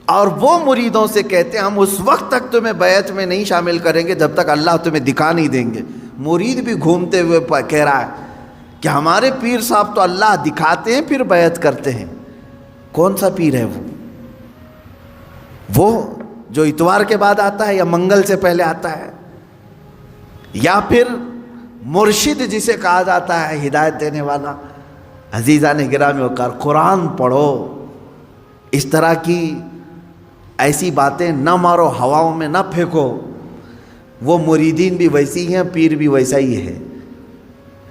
اور وہ مریدوں سے کہتے ہیں ہم اس وقت تک تمہیں بیعت میں نہیں شامل کریں گے جب تک اللہ تمہیں دکھا نہیں دیں گے. مرید بھی گھومتے ہوئے کہہ رہا ہے کہ ہمارے پیر صاحب تو اللہ دکھاتے ہیں پھر بیعت کرتے ہیں. کون سا پیر ہے وہ جو اتوار کے بعد آتا ہے یا منگل سے پہلے آتا ہے، یا پھر مرشد جسے کہا جاتا ہے ہدایت دینے والا؟ عزیزان گرامی وقار، قرآن پڑھو، اس طرح کی ایسی باتیں نہ مارو، ہواؤں میں نہ پھینکو. وہ مریدین بھی ویسی ہیں، پیر بھی ویسا ہی ہے.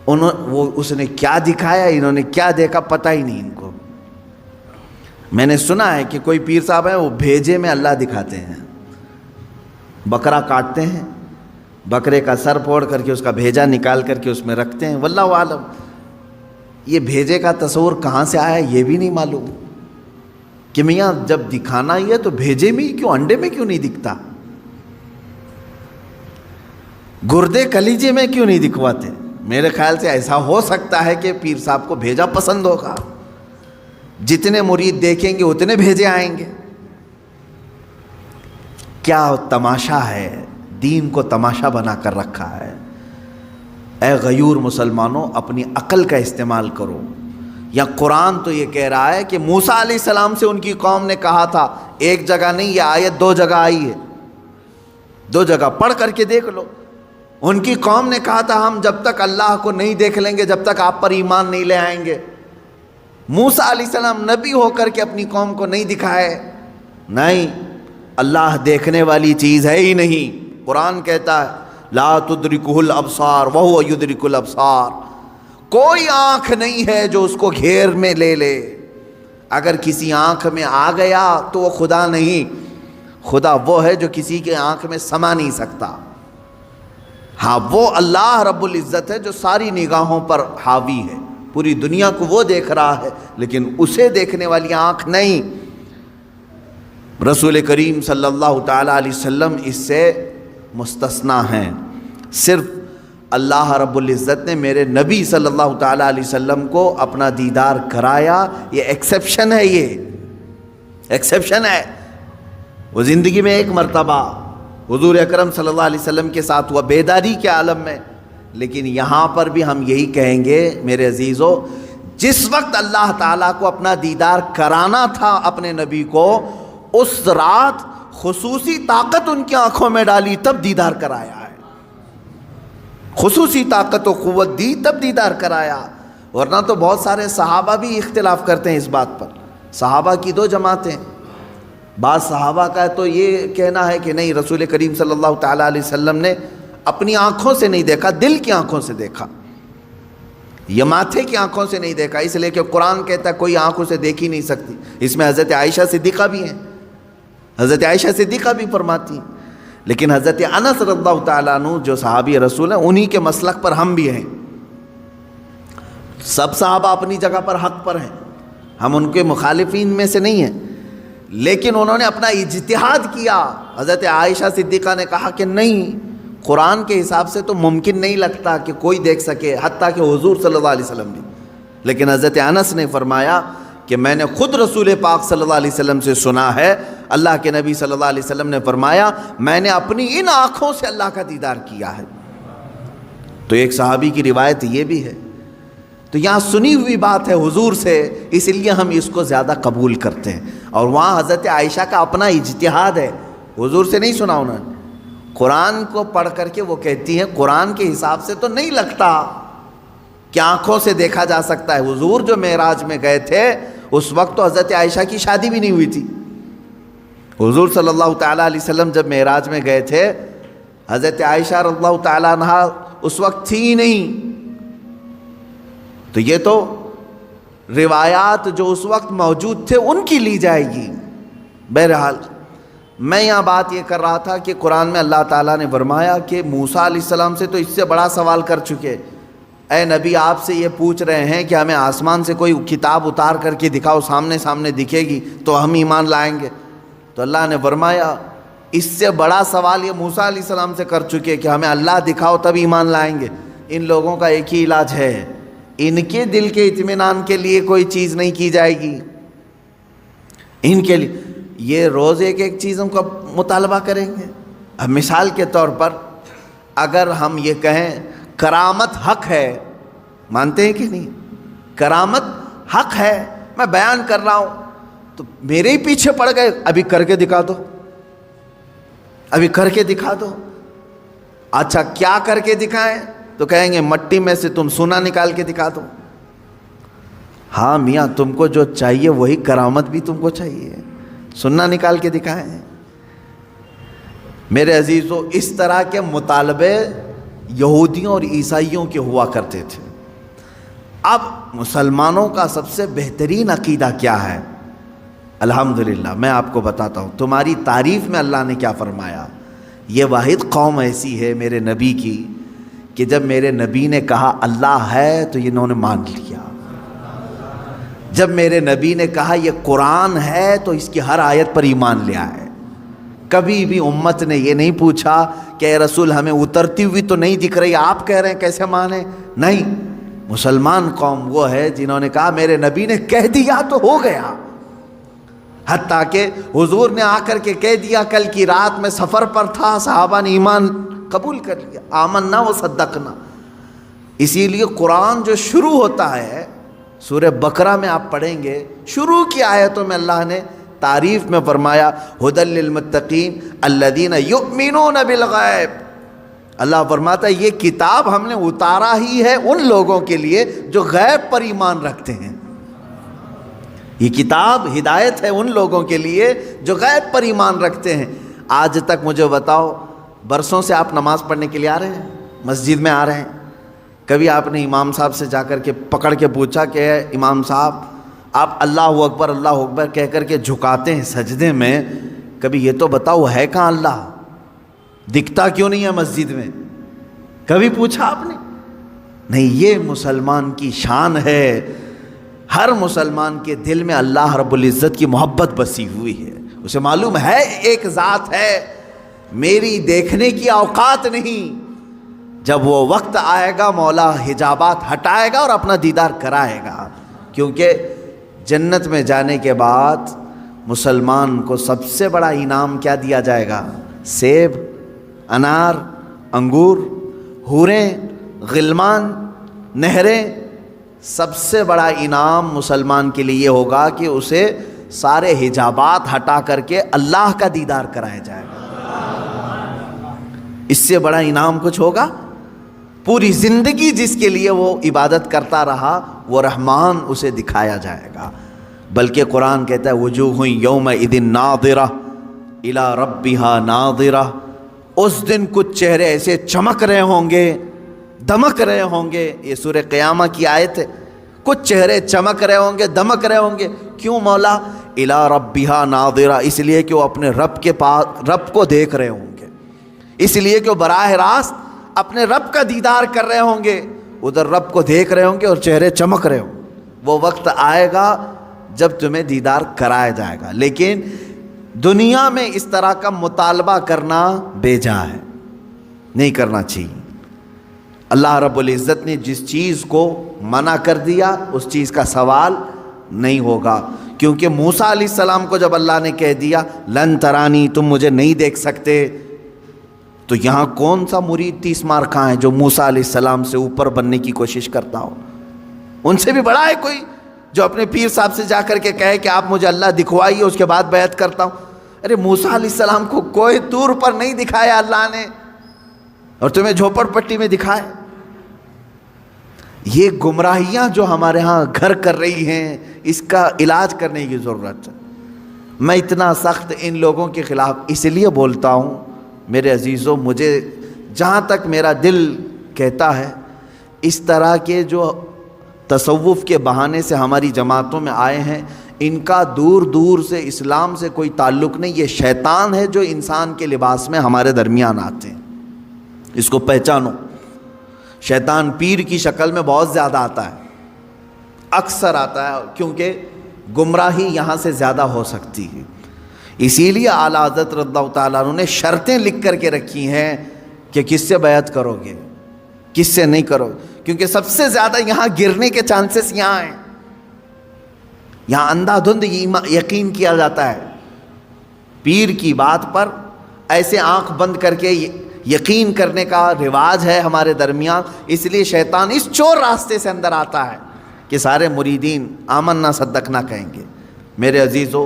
اس نے کیا دکھایا، انہوں نے کیا دیکھا، پتہ ہی نہیں ان کو. میں نے سنا ہے کہ کوئی پیر صاحب ہیں وہ بھیجے میں اللہ دکھاتے ہیں، بکرا کاٹتے ہیں، بکرے کا سر پھوڑ کر کے اس کا بھیجا نکال کر کے اس میں رکھتے ہیں. واللہ عالم، یہ بھیجے کا تصور کہاں سے آیا یہ بھی نہیں معلوم کہ میاں جب دکھانا ہی ہے تو بھیجے میں ہی کیوں، انڈے میں کیوں نہیں دکھتا، گردے کلیجے میں کیوں نہیں دکھواتے. میرے خیال سے ایسا ہو سکتا ہے کہ پیر صاحب کو بھیجا پسند ہوگا، جتنے مرید دیکھیں گے اتنے بھیجے آئیں گے. کیا تماشا ہے، دین کو تماشا بنا کر رکھا ہے. اے غیور مسلمانوں، اپنی عقل کا استعمال کرو. یا قرآن تو یہ کہہ رہا ہے کہ موسیٰ علیہ السلام سے ان کی قوم نے کہا تھا، ایک جگہ نہیں، یہ آیت 2 جگہ آئی ہے، 2 جگہ پڑھ کر کے دیکھ لو. ان کی قوم نے کہا تھا ہم جب تک اللہ کو نہیں دیکھ لیں گے جب تک آپ پر ایمان نہیں لے آئیں گے. موسیٰ علیہ السلام نبی ہو کر کے اپنی قوم کو نہیں دکھائے، نہیں اللہ دیکھنے والی چیز ہے ہی نہیں۔ قرآن کہتا ہے لا تدرکہ الابصار وہو یدرک الابصار، کوئی آنکھ نہیں ہے جو اس کو گھیر میں لے لے۔ اگر کسی آنکھ میں آ گیا تو وہ خدا نہیں، خدا وہ ہے جو کسی کے آنکھ میں سما نہیں سکتا۔ ہاں وہ اللہ رب العزت ہے جو ساری نگاہوں پر حاوی ہے، پوری دنیا کو وہ دیکھ رہا ہے، لیکن اسے دیکھنے والی آنکھ نہیں۔ رسول کریم صلی اللہ تعالیٰ علیہ وسلم اس سے مستثنا ہیں۔ صرف اللہ رب العزت نے میرے نبی صلی اللہ تعالیٰ علیہ وسلم کو اپنا دیدار کرایا، یہ ایکسیپشن ہے، یہ ایکسیپشن ہے۔ وہ زندگی میں ایک مرتبہ حضور اکرم صلی اللہ علیہ وسلم کے ساتھ ہوا بیداری کے عالم میں، لیکن یہاں پر بھی ہم یہی کہیں گے میرے عزیزو، جس وقت اللہ تعالیٰ کو اپنا دیدار کرانا تھا اپنے نبی کو، اس رات خصوصی طاقت ان کی آنکھوں میں ڈالی تب دیدار کرایا ہے، خصوصی طاقت و قوت دی تب دیدار کرایا۔ ورنہ تو بہت سارے صحابہ بھی اختلاف کرتے ہیں اس بات پر۔ صحابہ کی دو جماعتیں، بعض صحابہ کا تو یہ کہنا ہے کہ نہیں، رسول کریم صلی اللہ تعالیٰ علیہ وسلم نے اپنی آنکھوں سے نہیں دیکھا، دل کی آنکھوں سے دیکھا، یہ ماتھے کی آنکھوں سے نہیں دیکھا، اس لیے کہ قرآن کہتا ہے کوئی آنکھوں سے دیکھ ہی نہیں سکتی۔ اس میں حضرت عائشہ صدیقہ بھی ہیں، حضرت عائشہ صدیقہ بھی فرماتی ہیں۔ لیکن حضرت انس رضی اللہ تعالیٰ عنہ جو صحابی رسول ہیں، انہی کے مسلک پر ہم بھی ہیں۔ سب صحابہ اپنی جگہ پر حق پر ہیں، ہم ان کے مخالفین میں سے نہیں ہیں، لیکن انہوں نے اپنا اجتہاد کیا۔ حضرت عائشہ صدیقہ نے کہا کہ نہیں، قرآن کے حساب سے تو ممکن نہیں لگتا کہ کوئی دیکھ سکے، حتیٰ کہ حضور صلی اللہ علیہ وسلم بھی۔ لیکن حضرت انس نے فرمایا کہ میں نے خود رسول پاک صلی اللہ علیہ وسلم سے سنا ہے، اللہ کے نبی صلی اللہ علیہ وسلم نے فرمایا میں نے اپنی ان آنکھوں سے اللہ کا دیدار کیا ہے۔ تو ایک صحابی کی روایت یہ بھی ہے۔ تو یہاں سنی ہوئی بات ہے حضور سے، اس لیے ہم اس کو زیادہ قبول کرتے ہیں، اور وہاں حضرت عائشہ کا اپنا اجتہاد ہے، حضور سے نہیں سنا انہوں نے۔ قرآن کو پڑھ کر کے وہ کہتی ہیں قرآن کے حساب سے تو نہیں لگتا کہ آنکھوں سے دیکھا جا سکتا ہے۔ حضور جو معراج میں گئے تھے اس وقت تو حضرت عائشہ کی شادی بھی نہیں ہوئی تھی۔ حضور صلی اللہ تعالیٰ علیہ وسلم جب معراج میں گئے تھے، حضرت عائشہ رضی اللہ تعالیٰ عنہ اس وقت تھی ہی نہیں۔ تو یہ تو روایات جو اس وقت موجود تھے ان کی لی جائے گی۔ بہرحال میں یہاں بات یہ کر رہا تھا کہ قرآن میں اللہ تعالیٰ نے فرمایا کہ موسیٰ علیہ السلام سے تو اس سے بڑا سوال کر چکے، اے نبی آپ سے یہ پوچھ رہے ہیں کہ ہمیں آسمان سے کوئی کتاب اتار کر کے دکھاؤ، سامنے سامنے دکھے گی تو ہم ایمان لائیں گے۔ تو اللہ نے فرمایا اس سے بڑا سوال یہ موسیٰ علیہ السلام سے کر چکے کہ ہمیں اللہ دکھاؤ تب ایمان لائیں گے۔ ان لوگوں کا ایک ہی علاج ہے، ان کے دل کے اطمینان کے لیے کوئی چیز نہیں کی جائے گی، ان کے لیے یہ روز ایک ایک چیزوں کا مطالبہ کریں گے۔ اب مثال کے طور پر اگر ہم یہ کہیں کرامت حق ہے، مانتے ہیں کہ نہیں؟ کرامت حق ہے، میں بیان کر رہا ہوں تو میرے ہی پیچھے پڑ گئے، ابھی کر کے دکھا دو، ابھی کر کے دکھا دو۔ اچھا کیا کر کے دکھائیں؟ تو کہیں گے مٹی میں سے تم سونا نکال کے دکھا دو۔ ہاں میاں تم کو جو چاہیے وہی کرامت بھی تم کو چاہیے، سونا نکال کے دکھائیں۔ میرے عزیزو اس طرح کے مطالبے یہودیوں اور عیسائیوں کے ہوا کرتے تھے۔ اب مسلمانوں کا سب سے بہترین عقیدہ کیا ہے؟ الحمدللہ میں آپ کو بتاتا ہوں، تمہاری تعریف میں اللہ نے کیا فرمایا۔ یہ واحد قوم ایسی ہے میرے نبی کی کہ جب میرے نبی نے کہا اللہ ہے تو انہوں نے مان لیا، جب میرے نبی نے کہا یہ قرآن ہے تو اس کی ہر آیت پر ایمان لیا ہے۔ کبھی بھی امت نے یہ نہیں پوچھا کہ اے رسول ہمیں اترتی ہوئی تو نہیں دکھ رہی، آپ کہہ رہے ہیں کیسے مانیں؟ نہیں، مسلمان قوم وہ ہے جنہوں نے کہا میرے نبی نے کہہ دیا تو ہو گیا۔ حتیٰ کہ حضور نے آ کر کے کہہ دیا، کل کی رات میں سفر پر تھا، صحابہ نے ایمان قبول کر لیا، آمنا و صدقنا۔ اسی لیے قرآن جو شروع ہوتا ہے سورہ بقرہ میں آپ پڑھیں گے، شروع کی آیتوں میں اللہ نے تعریف میں فرمایا ھدی للمتقین الذین یؤمنون بالغیب۔ اللہ فرماتا ہے یہ کتاب ہم نے اتارا ہی ہے ان لوگوں کے لیے جو غیب پر ایمان رکھتے ہیں۔ یہ کتاب ہدایت ہے ان لوگوں کے لیے جو غیب پر ایمان رکھتے ہیں۔ آج تک مجھے بتاؤ، برسوں سے آپ نماز پڑھنے کے لیے آ رہے ہیں، مسجد میں آ رہے ہیں، کبھی آپ نے امام صاحب سے جا کر کے پکڑ کے پوچھا کہ امام صاحب آپ اللہ اکبر کہہ کر کے جھکاتے ہیں سجدے میں، کبھی یہ تو بتاؤ ہے کہاں اللہ؟ دکھتا کیوں نہیں ہے مسجد میں؟ کبھی پوچھا آپ نے؟ نہیں، یہ مسلمان کی شان ہے۔ ہر مسلمان کے دل میں اللہ رب العزت کی محبت بسی ہوئی ہے، اسے معلوم ہے ایک ذات ہے، میری دیکھنے کی اوقات نہیں، جب وہ وقت آئے گا مولا حجابات ہٹائے گا اور اپنا دیدار کرائے گا۔ کیونکہ جنت میں جانے کے بعد مسلمان کو سب سے بڑا انعام کیا دیا جائے گا؟ سیب، انار، انگور، حوریں، غلمان، نہریں۔ سب سے بڑا انعام مسلمان کے لیے یہ ہوگا کہ اسے سارے حجابات ہٹا کر کے اللہ کا دیدار کرایا جائے گا۔ اس سے بڑا انعام کچھ ہوگا؟ پوری زندگی جس کے لیے وہ عبادت کرتا رہا وہ رحمان اسے دکھایا جائے گا۔ بلکہ قرآن کہتا ہے وجوہ یومئذ ناظرہ الی ربہا ناظرہ، اس دن کچھ چہرے ایسے چمک رہے ہوں گے، دمک رہے ہوں گے۔ یہ سورہ قیامہ کی آیت ہے، کچھ چہرے چمک رہے ہوں گے، دمک رہے ہوں گے۔ کیوں مولا؟ الی ربہا ناظرہ، اس لیے کہ وہ اپنے رب کے پاس رب کو دیکھ رہے ہوں گے، اس لیے کہ وہ براہ راست اپنے رب کا دیدار کر رہے ہوں گے، ادھر رب کو دیکھ رہے ہوں گے اور چہرے چمک رہے ہوں گے۔ وہ وقت آئے گا جب تمہیں دیدار کرایا جائے گا، لیکن دنیا میں اس طرح کا مطالبہ کرنا بیجا ہے، نہیں کرنا چاہیے۔ اللہ رب العزت نے جس چیز کو منع کر دیا اس چیز کا سوال نہیں ہوگا، کیونکہ موسیٰ علیہ السلام کو جب اللہ نے کہہ دیا لن ترانی، تم مجھے نہیں دیکھ سکتے، تو یہاں کون سا مرید 30 مار کھاں ہے جو موسیٰ علیہ السلام سے اوپر بننے کی کوشش کرتا ہو؟ ان سے بھی بڑا ہے کوئی جو اپنے پیر صاحب سے جا کر کے کہے کہ آپ مجھے اللہ دکھوائیے اس کے بعد بیعت کرتا ہوں؟ ارے موسیٰ علیہ السلام کو کوئی طور پر نہیں دکھایا اللہ نے، اور تمہیں جھوپڑ پٹی میں دکھائے۔ یہ گمراہیاں جو ہمارے ہاں گھر کر رہی ہیں، اس کا علاج کرنے کی ضرورت ہے۔ میں اتنا سخت ان لوگوں کے خلاف اس لیے بولتا ہوں میرے عزیزوں، مجھے جہاں تک میرا دل کہتا ہے اس طرح کے جو تصوف کے بہانے سے ہماری جماعتوں میں آئے ہیں، ان کا دور دور سے اسلام سے کوئی تعلق نہیں، یہ شیطان ہے جو انسان کے لباس میں ہمارے درمیان آتے ہیں۔ اس کو پہچانو، شیطان پیر کی شکل میں بہت زیادہ آتا ہے، اکثر آتا ہے، کیونکہ گمراہی یہاں سے زیادہ ہو سکتی ہے۔ اسی لیے اعلیٰ حضرت رضی اللہ تعالیٰ عنہ نے شرطیں لکھ کر کے رکھی ہیں کہ کس سے بیعت کرو گے، کس سے نہیں کرو، کیونکہ سب سے زیادہ یہاں گرنے کے چانسز یہاں ہیں۔ یہاں اندھا دھند یقین کیا جاتا ہے، پیر کی بات پر ایسے آنکھ بند کر کے یقین کرنے کا رواج ہے ہمارے درمیان۔ اس لیے شیطان اس چور راستے سے اندر آتا ہے کہ سارے مریدین آمنا صدقنا کہیں گے۔ میرے عزیزو،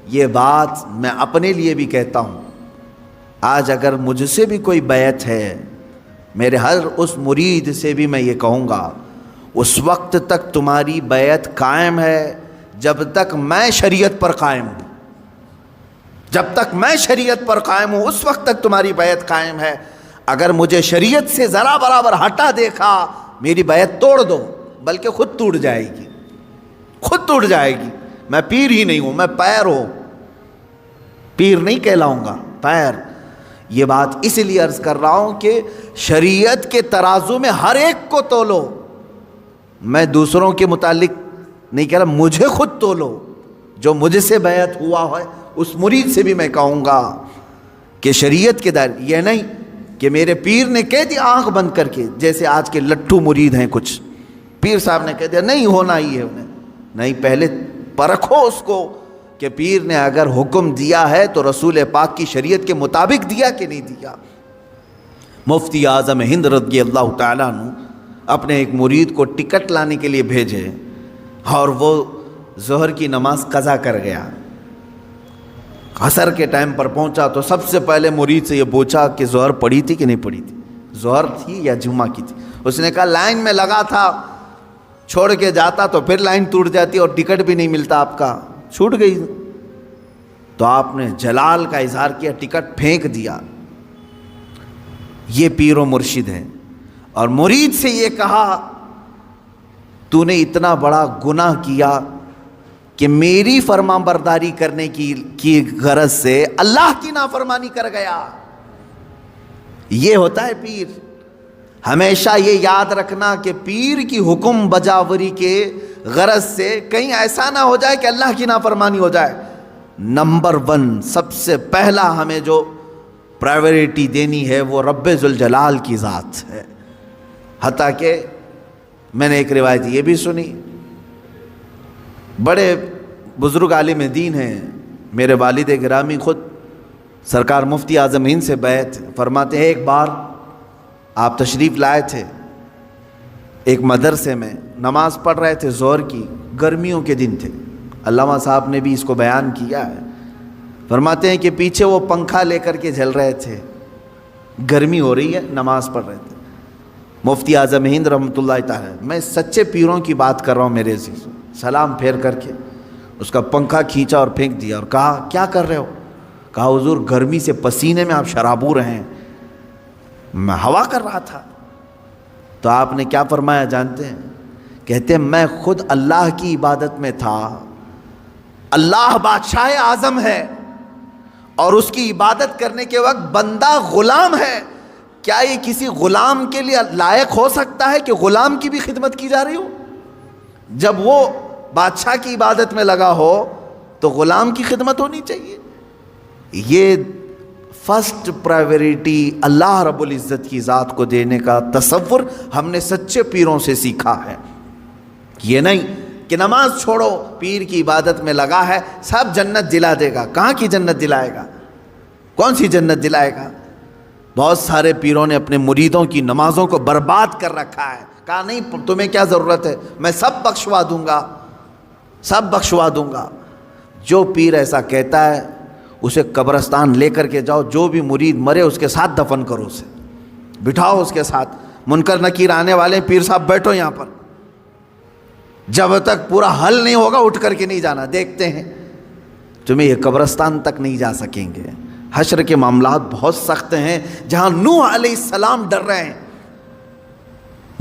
یہ بات میں اپنے لیے بھی کہتا ہوں، آج اگر مجھ سے بھی کوئی بیعت ہے، میرے ہر اس مرید سے بھی میں یہ کہوں گا اس وقت تک تمہاری بیعت قائم ہے جب تک میں شریعت پر قائم ہوں، جب تک میں شریعت پر قائم ہوں اس وقت تک تمہاری بیعت قائم ہے۔ اگر مجھے شریعت سے ذرا برابر ہٹا دیکھا، میری بیعت توڑ دو، بلکہ خود ٹوٹ جائے گی، خود ٹوٹ جائے گی۔ میں پیر ہی نہیں ہوں، میں پیر ہوں، پیر نہیں کہلاؤں گا، پیر۔ یہ بات اس لیے عرض کر رہا ہوں کہ شریعت کے ترازو میں ہر ایک کو تولو، میں دوسروں کے متعلق نہیں کہہ رہا، مجھے خود تولو۔ جو مجھ سے بیعت ہوا ہے اس مرید سے بھی میں کہوں گا کہ شریعت کے دائرے، یہ نہیں کہ میرے پیر نے کہہ دیا آنکھ بند کر کے، جیسے آج کے لٹھو مرید ہیں کچھ، پیر صاحب نے کہہ دیا نہیں ہونا ہی ہے انہیں، نہیں، پہلے پرکھو اس کو کہ پیر نے اگر حکم دیا ہے تو رسول پاک کی شریعت کے مطابق دیا کہ نہیں دیا۔ مفتی اعظم ہند رضی اللہ تعالیٰ عنہ اپنے ایک مرید کو ٹکٹ لانے کے لیے بھیجے اور وہ ظہر کی نماز قضا کر گیا۔ عصر کے ٹائم پر پہنچا تو سب سے پہلے مرید سے یہ پوچھا کہ ظہر پڑھی تھی کہ نہیں پڑھی تھی، ظہر تھی یا جمعہ کی تھی؟ اس نے کہا لائن میں لگا تھا چھوڑ کے جاتا تو پھر لائن ٹوٹ جاتی اور ٹکٹ بھی نہیں ملتا، آپ کا چھوٹ گئی۔ تو آپ نے جلال کا اظہار کیا، ٹکٹ پھینک دیا۔ یہ پیر و مرشد ہے۔ اور مرید سے یہ کہا تو نے اتنا بڑا گناہ کیا کہ میری فرما برداری کرنے کی غرض سے اللہ کی نافرمانی کر گیا۔ یہ ہوتا ہے پیر۔ ہمیشہ یہ یاد رکھنا کہ پیر کی حکم بجاوری کے غرض سے کہیں ایسا نہ ہو جائے کہ اللہ کی نافرمانی ہو جائے۔ نمبر 1 سب سے پہلا ہمیں جو پرائیورٹی دینی ہے وہ رب ذوالجلال کی ذات ہے۔ حتیٰ کہ میں نے ایک روایت یہ بھی سنی، بڑے بزرگ عالم دین ہیں، میرے والد گرامی خود سرکار مفتی اعظم ہند سے بیعت فرماتے ہیں، ایک بار آپ تشریف لائے تھے ایک مدرسے میں، نماز پڑھ رہے تھے ظہر کی، گرمیوں کے دن تھے، علامہ صاحب نے بھی اس کو بیان کیا ہے۔ فرماتے ہیں کہ پیچھے وہ پنکھا لے کر کے جل رہے تھے، گرمی ہو رہی ہے، نماز پڑھ رہے تھے۔ مفتی اعظم ہند رحمۃ اللہ تعالی، میں سچے پیروں کی بات کر رہا ہوں میرے عزیزوں، سلام پھیر کر کے اس کا پنکھا کھینچا اور پھینک دیا اور کہا کیا کر رہے ہو؟ کہا حضور گرمی سے پسینے میں آپ شرابور ہیں، میں ہوا کر رہا تھا۔ تو آپ نے کیا فرمایا جانتے ہیں؟ کہتے ہیں میں خود اللہ کی عبادت میں تھا، اللہ بادشاہ اعظم ہے اور اس کی عبادت کرنے کے وقت بندہ غلام ہے، کیا یہ کسی غلام کے لیے لائق ہو سکتا ہے کہ غلام کی بھی خدمت کی جا رہی ہو؟ جب وہ بادشاہ کی عبادت میں لگا ہو تو غلام کی خدمت ہونی چاہیے۔ یہ فرسٹ پرائیورٹی اللہ رب العزت کی ذات کو دینے کا تصور ہم نے سچے پیروں سے سیکھا ہے۔ یہ نہیں کہ نماز چھوڑو، پیر کی عبادت میں لگا ہے، سب جنت دلا دے گا۔ کہاں کی جنت دلائے گا؟ کون سی جنت دلائے گا؟ بہت سارے پیروں نے اپنے مریدوں کی نمازوں کو برباد کر رکھا ہے، کہا نہیں تمہیں کیا ضرورت ہے، میں سب بخشوا دوں گا، سب بخشوا دوں گا۔ جو پیر ایسا کہتا ہے اسے قبرستان لے کر کے جاؤ، جو بھی مرید مرے اس کے ساتھ دفن کرو، اسے بٹھاؤ اس کے ساتھ، منکر نکیر آنے والے، پیر صاحب بیٹھو یہاں پر، جب تک پورا حل نہیں ہوگا اٹھ کر کے نہیں جانا، دیکھتے ہیں تمہیں یہ قبرستان تک نہیں جا سکیں گے۔ حشر کے معاملات بہت سخت ہیں، جہاں نوح علیہ السلام ڈر رہے ہیں،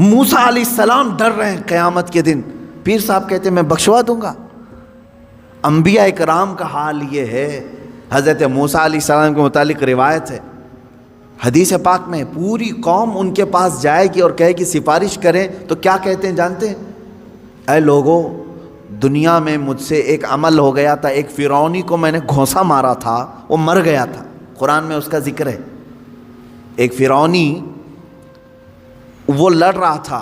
موسیٰ علیہ السلام ڈر رہے ہیں قیامت کے دن، پیر صاحب کہتے ہیں میں بخشوا دوں گا۔ انبیاء کرام کا حال یہ ہے۔ حضرت موسیٰ علیہ السلام کے متعلق روایت ہے حدیث پاک میں، پوری قوم ان کے پاس جائے گی اور کہے گی سفارش کریں، تو کیا کہتے ہیں جانتے ہیں؟ اے لوگو، دنیا میں مجھ سے ایک عمل ہو گیا تھا، ایک فرعونی کو میں نے گھونسا مارا تھا، وہ مر گیا تھا، قرآن میں اس کا ذکر ہے۔ ایک فرعونی وہ لڑ رہا تھا،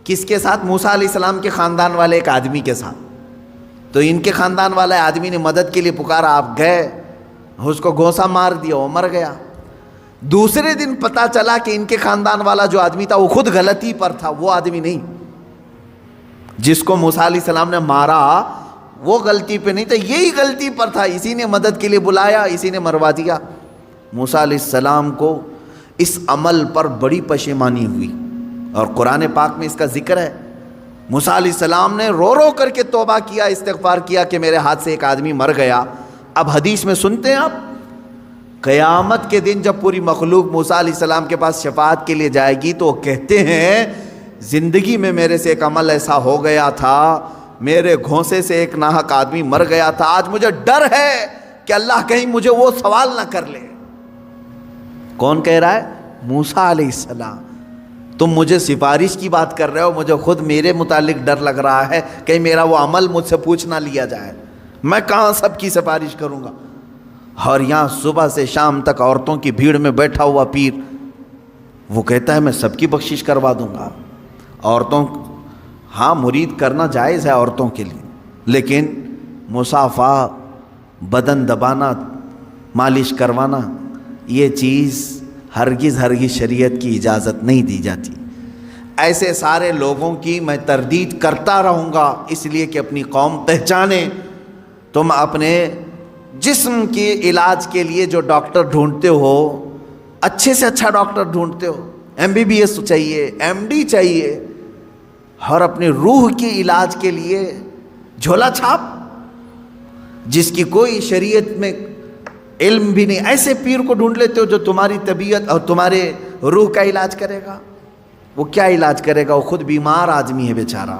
کس کے ساتھ؟ موسیٰ علیہ السلام کے خاندان والے ایک آدمی کے ساتھ۔ تو ان کے خاندان والے آدمی نے مدد کے لیے پکارا، آپ گئے، اس کو گھونسا مار دیا، وہ مر گیا۔ دوسرے دن پتا چلا کہ ان کے خاندان والا جو آدمی تھا وہ خود غلطی پر تھا، وہ آدمی نہیں جس کو موسیٰ علیہ السلام نے مارا، وہ غلطی پہ نہیں تھا، یہی غلطی پر تھا، اسی نے مدد کے لیے بلایا، اسی نے مروا دیا۔ موسیٰ علیہ السلام کو اس عمل پر بڑی پشیمانی ہوئی اور قرآن پاک میں اس کا ذکر ہے۔ موسیٰ علیہ السلام نے رو رو کر کے توبہ کیا، استغفار کیا کہ میرے ہاتھ سے ایک آدمی مر گیا۔ اب حدیث میں سنتے ہیں آپ، قیامت کے دن جب پوری مخلوق موسیٰ علیہ السلام کے پاس شفاعت کے لیے جائے گی تو وہ کہتے ہیں زندگی میں میرے سے ایک عمل ایسا ہو گیا تھا، میرے گھونسے سے ایک ناحق آدمی مر گیا تھا، آج مجھے ڈر ہے کہ اللہ کہیں مجھے وہ سوال نہ کر لے۔ کون کہہ رہا ہے؟ موسیٰ علیہ السلام۔ تم مجھے سفارش کی بات کر رہے ہو، مجھے خود میرے متعلق ڈر لگ رہا ہے کہ میرا وہ عمل مجھ سے پوچھ نہ لیا جائے، میں کہاں سب کی سفارش کروں گا۔ اور یہاں صبح سے شام تک عورتوں کی بھیڑ میں بیٹھا ہوا پیر، وہ کہتا ہے میں سب کی بخشش کروا دوں گا۔ عورتوں، ہاں مرید کرنا جائز ہے عورتوں کے لیے، لیکن مصافحہ، بدن دبانا، مالش کروانا، یہ چیز ہرگز شریعت کی اجازت نہیں دی جاتی۔ ایسے سارے لوگوں کی میں تردید کرتا رہوں گا، اس لیے کہ اپنی قوم پہچانے۔ تم اپنے جسم کے علاج کے لیے جو ڈاکٹر ڈھونڈتے ہو، اچھے سے اچھا ڈاکٹر ڈھونڈتے ہو، MBBS چاہیے، MD چاہیے، اور اپنی روح کے علاج کے لیے جھولا چھاپ، جس کی کوئی شریعت میں علم بھی نہیں، ایسے پیر کو ڈھونڈ لیتے ہو جو تمہاری طبیعت اور تمہارے روح کا علاج کرے گا؟ وہ کیا علاج کرے گا؟ وہ خود بیمار آدمی ہے بیچارہ،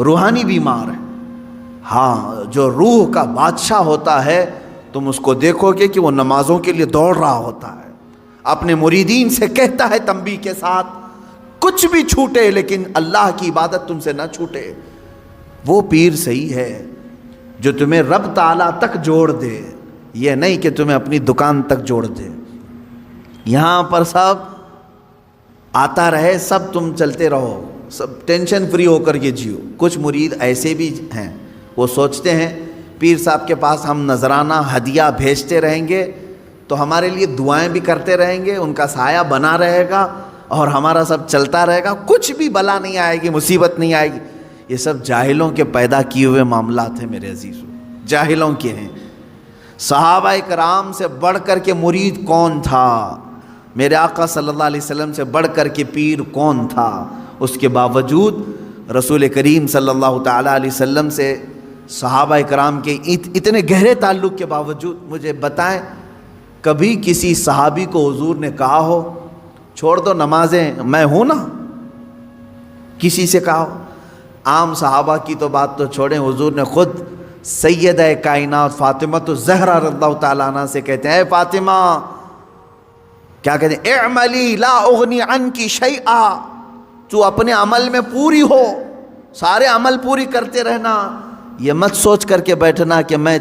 روحانی بیمار ہے۔ ہاں، جو روح کا بادشاہ ہوتا ہے تم اس کو دیکھو گے کہ وہ نمازوں کے لیے دوڑ رہا ہوتا ہے، اپنے مریدین سے کہتا ہے تنبیہ کے ساتھ، کچھ بھی چھوٹے لیکن اللہ کی عبادت تم سے نہ چھوٹے۔ وہ پیر صحیح ہے جو تمہیں رب تعالیٰ تک جوڑ دے، یہ نہیں کہ تمہیں اپنی دکان تک جوڑ دے۔ یہاں پر سب آتا رہے، سب تم چلتے رہو، سب ٹینشن فری ہو کر کے جیو۔ کچھ مرید ایسے بھی ہیں، وہ سوچتے ہیں پیر صاحب کے پاس ہم نذرانہ ہدیہ بھیجتے رہیں گے تو ہمارے لیے دعائیں بھی کرتے رہیں گے، ان کا سایہ بنا رہے گا اور ہمارا سب چلتا رہے گا، کچھ بھی بلا نہیں آئے گی، مصیبت نہیں آئے گی۔ یہ سب جاہلوں کے پیدا کیے ہوئے معاملات ہیں میرے عزیزوں، جاہلوں کے ہیں۔ صحابہ کرام سے بڑھ کر کے مرید کون تھا؟ میرے آقا صلی اللہ علیہ وسلم سے بڑھ کر کے پیر کون تھا؟ اس کے باوجود رسول کریم صلی اللہ تعالیٰ علیہ وسلم سے صحابہ کرام کے اتنے گہرے تعلق کے باوجود مجھے بتائیں کبھی کسی صحابی کو حضور نے کہا ہو چھوڑ دو نمازیں، میں ہوں نا؟ کسی سے کہا ہو؟ عام صحابہ کی تو بات تو چھوڑیں، حضور نے خود سیدہ کائنات فاطمہ الزہرا رضی اللہ تعالیٰ عنہ سے کہتے ہیں، اے فاطمہ، کیا کہتے ہیں؟ اعملی لا اغنی عنکی شیئا، تو اپنے عمل میں پوری ہو، سارے عمل پوری کرتے رہنا، یہ مت سوچ کر کے بیٹھنا کہ میں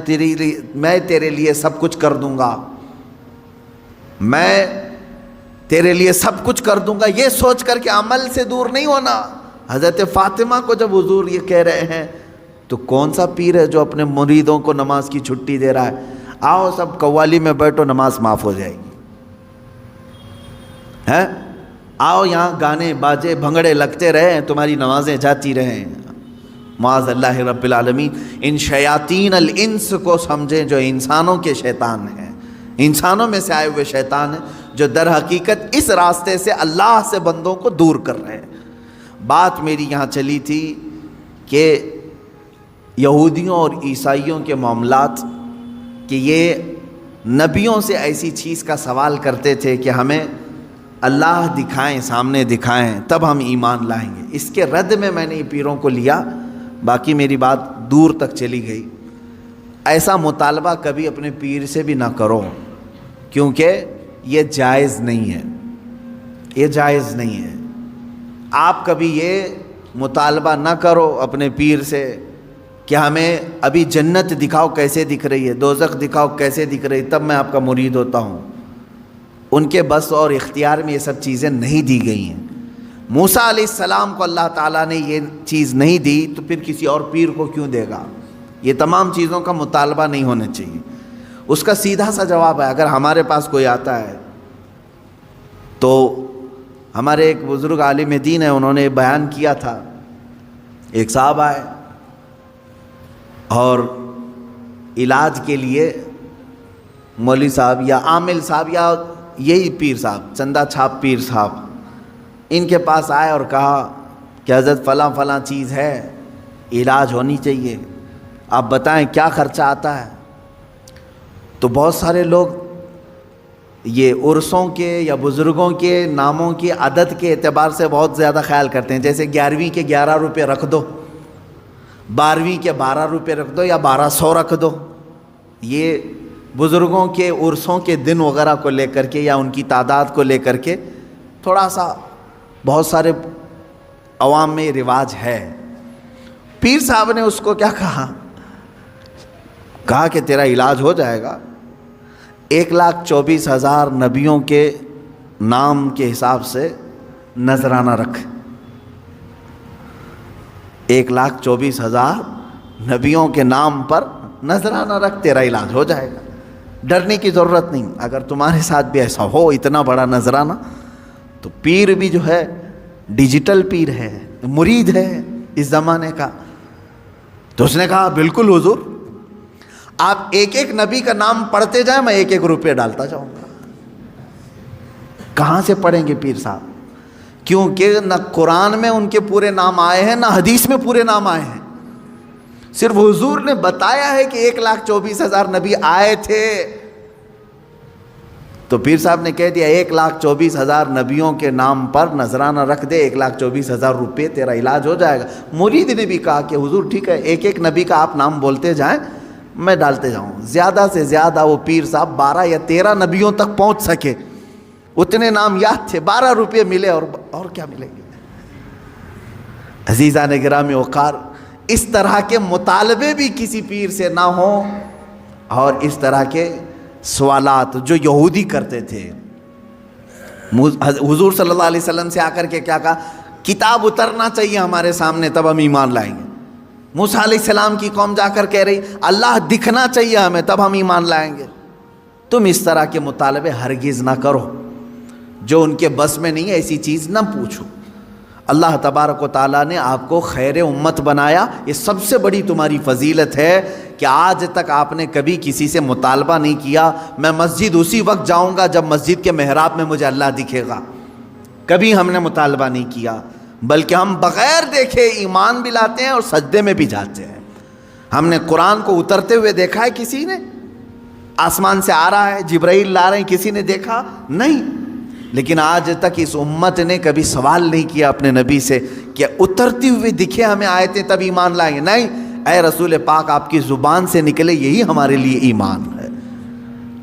تیرے لیے سب کچھ کر دوں گا، میں تیرے لیے سب کچھ کر دوں گا، یہ سوچ کر کے عمل سے دور نہیں ہونا۔ حضرت فاطمہ کو جب حضور یہ کہہ رہے ہیں تو کون سا پیر ہے جو اپنے مریدوں کو نماز کی چھٹی دے رہا ہے؟ آؤ سب قوالی میں بیٹھو، نماز معاف ہو جائے گی، ہے؟ آؤ یہاں گانے باجے بھنگڑے لگتے رہیں، تمہاری نمازیں جاتی رہیں۔ معاذ اللہ رب العالمین، ان شیاطین الانس کو سمجھیں جو انسانوں کے شیطان ہیں، انسانوں میں سے آئے ہوئے شیطان ہیں جو در حقیقت اس راستے سے اللہ سے بندوں کو دور کر رہے ہیں۔ بات میری یہاں چلی تھی کہ یہودیوں اور عیسائیوں کے معاملات، کہ یہ نبیوں سے ایسی چیز کا سوال کرتے تھے کہ ہمیں اللہ دکھائیں، سامنے دکھائیں تب ہم ایمان لائیں گے۔ اس کے رد میں نے یہ پیروں کو لیا، باقی میری بات دور تک چلی گئی۔ ایسا مطالبہ کبھی اپنے پیر سے بھی نہ کرو، کیونکہ یہ جائز نہیں ہے، یہ جائز نہیں ہے۔ آپ کبھی یہ مطالبہ نہ کرو اپنے پیر سے کہ ہمیں ابھی جنت دکھاؤ کیسے دکھ رہی ہے، دوزخ دکھاؤ کیسے دکھ رہی ہے، تب میں آپ کا مرید ہوتا ہوں۔ ان کے بس اور اختیار میں یہ سب چیزیں نہیں دی گئی ہیں۔ موسیٰ علیہ السلام کو اللہ تعالیٰ نے یہ چیز نہیں دی تو پھر کسی اور پیر کو کیوں دے گا؟ یہ تمام چیزوں کا مطالبہ نہیں ہونا چاہیے۔ اس کا سیدھا سا جواب ہے، اگر ہمارے پاس کوئی آتا ہے تو ہمارے ایک بزرگ عالم دین ہیں، انہوں نے بیان کیا تھا، ایک صاحب آئے اور علاج کے لیے مولوی صاحب یا عامل صاحب یا یہی پیر صاحب، چندہ چھاپ پیر صاحب، ان کے پاس آئے اور کہا کہ حضرت فلاں فلاں چیز ہے، علاج ہونی چاہیے، آپ بتائیں کیا خرچہ آتا ہے؟ تو بہت سارے لوگ یہ عرسوں کے یا بزرگوں کے ناموں کی عدد کے اعتبار سے بہت زیادہ خیال کرتے ہیں، جیسے 11ویں کے 11 روپے رکھ دو، 12ویں کے 12 روپے رکھ دو یا 1200 رکھ دو۔ یہ بزرگوں کے عرسوں کے دن وغیرہ کو لے کر کے یا ان کی تعداد کو لے کر کے تھوڑا سا بہت سارے عوام میں رواج ہے۔ پیر صاحب نے اس کو کیا کہا کہ تیرا علاج ہو جائے گا، 1,24,000 نبیوں کے نام کے حساب سے نذرانہ رکھ، 1,24,000 نبیوں کے نام پر نذرانہ رکھ، تیرا علاج ہو جائے گا، ڈرنے کی ضرورت نہیں۔ اگر تمہارے ساتھ بھی ایسا ہو اتنا بڑا نذرانہ، تو پیر بھی جو ہے ڈیجیٹل پیر ہے، مرید ہے اس زمانے کا۔ تو اس نے کہا بالکل حضور، آپ ایک ایک نبی کا نام پڑھتے جائیں، میں 1-1 روپے ڈالتا جاؤں گا۔ کہاں سے پڑھیں گے پیر صاحب؟ کیونکہ نہ قرآن میں ان کے پورے نام آئے ہیں نہ حدیث میں پورے نام آئے ہیں. صرف حضور نے بتایا ہے کہ 1,24,000 نبی آئے تھے. تو پیر صاحب نے کہہ دیا 1,24,000 نبیوں کے نام پر نذرانہ رکھ دے, 1,24,000 روپے تیرا علاج ہو جائے گا. مرید نے بھی کہا کہ حضور ٹھیک ہے, ایک ایک نبی کا آپ نام بولتے جائیں, میں ڈالتے جاؤں. زیادہ سے زیادہ وہ پیر صاحب 12 یا 13 نبیوں تک پہنچ سکے, اتنے نام یاد تھے. 12 روپے ملے اور کیا ملیں گے. عزیزان گرامی وقار, اس طرح کے مطالبے بھی کسی پیر سے نہ ہوں, اور اس طرح کے سوالات جو یہودی کرتے تھے. حضور صلی اللہ علیہ وسلم سے آ کر کے کیا کہا, کتاب اترنا چاہیے ہمارے سامنے تب ہم ایمان لائیں گے. موسیٰ علیہ السلام کی قوم جا کر کہہ رہی اللہ دکھنا چاہیے ہمیں تب ہم ایمان لائیں گے. تم اس طرح کے مطالبے ہرگز نہ کرو, جو ان کے بس میں نہیں ہے ایسی چیز نہ پوچھو. اللہ تبارک و تعالیٰ نے آپ کو خیر امت بنایا, یہ سب سے بڑی تمہاری فضیلت ہے کہ آج تک آپ نے کبھی کسی سے مطالبہ نہیں کیا میں مسجد اسی وقت جاؤں گا جب مسجد کے محراب میں مجھے اللہ دکھے گا. کبھی ہم نے مطالبہ نہیں کیا, بلکہ ہم بغیر دیکھے ایمان بھی لاتے ہیں اور سجدے میں بھی جاتے ہیں. ہم نے قرآن کو اترتے ہوئے دیکھا ہے کسی نے؟ آسمان سے آ رہا ہے, جبرائیل لا رہے ہیں, کسی نے دیکھا نہیں. لیکن آج تک اس امت نے کبھی سوال نہیں کیا اپنے نبی سے کہ اترتی ہوئے دکھے ہمیں آیتیں تب ایمان لائیں گے. نہیں, اے رسول پاک آپ کی زبان سے نکلے یہی ہمارے لیے ایمان ہے.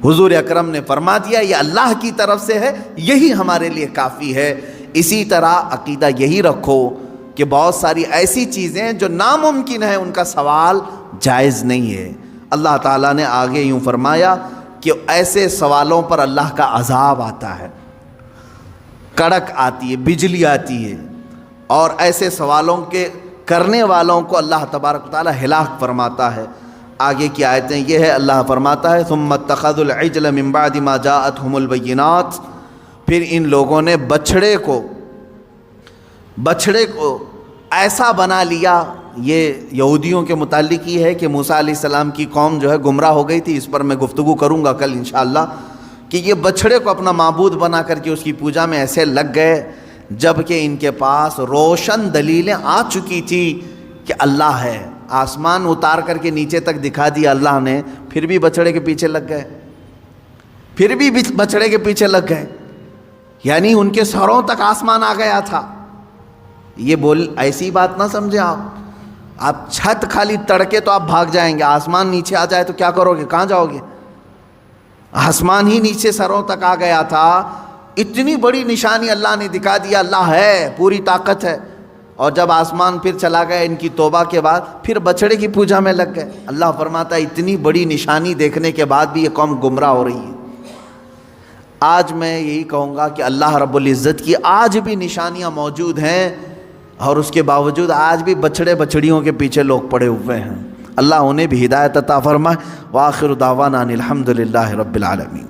حضور اکرم نے فرما دیا یہ اللہ کی طرف سے ہے, یہی ہمارے لیے کافی ہے. اسی طرح عقیدہ یہی رکھو کہ بہت ساری ایسی چیزیں جو ناممکن ہیں ان کا سوال جائز نہیں ہے. اللہ تعالیٰ نے آگے یوں فرمایا کہ ایسے سوالوں پر اللہ کا عذاب آتا ہے, کڑک آتی ہے, بجلی آتی ہے, اور ایسے سوالوں کے کرنے والوں کو اللہ تبارک و تعالیٰ ہلاک فرماتا ہے. آگے کی آیتیں یہ ہے, اللہ فرماتا ہے ثم اتخذوا العجل من بعد ما جاءتهم البینات, پھر ان لوگوں نے بچھڑے کو ایسا بنا لیا. یہ یہودیوں کے متعلق یہ ہے کہ موسیٰ علیہ السلام کی قوم جو ہے گمراہ ہو گئی تھی, اس پر میں گفتگو کروں گا کل انشاءاللہ, کہ یہ بچھڑے کو اپنا معبود بنا کر کے اس کی پوجا میں ایسے لگ گئے جبکہ ان کے پاس روشن دلیلیں آ چکی تھی کہ اللہ ہے. آسمان اتار کر کے نیچے تک دکھا دیا اللہ نے, پھر بھی بچھڑے کے پیچھے لگ گئے, یعنی ان کے سروں تک آسمان آ گیا تھا. یہ ایسی بات نہ سمجھیں آپ چھت خالی تڑکے تو آپ بھاگ جائیں گے, آسمان نیچے آ جائے تو کیا کرو گے, کہاں جاؤ گے؟ آسمان ہی نیچے سروں تک آ گیا تھا. اتنی بڑی نشانی اللہ نے دکھا دیا, اللہ ہے, پوری طاقت ہے. اور جب آسمان پھر چلا گیا ان کی توبہ کے بعد, پھر بچھڑے کی پوجا میں لگ گئے. اللہ فرماتا ہے اتنی بڑی نشانی دیکھنے کے بعد بھی یہ قوم گمراہ ہو رہی ہے. آج میں یہی کہوں گا کہ اللہ رب العزت کی آج بھی نشانیاں موجود ہیں, اور اس کے باوجود آج بھی بچھڑے بچھڑیوں کے پیچھے لوگ پڑے ہوئے ہیں. اللہ انہیں بھی ہدایت عطا فرمائے. وآخر دعوانا ان الحمد للہ رب العالمین.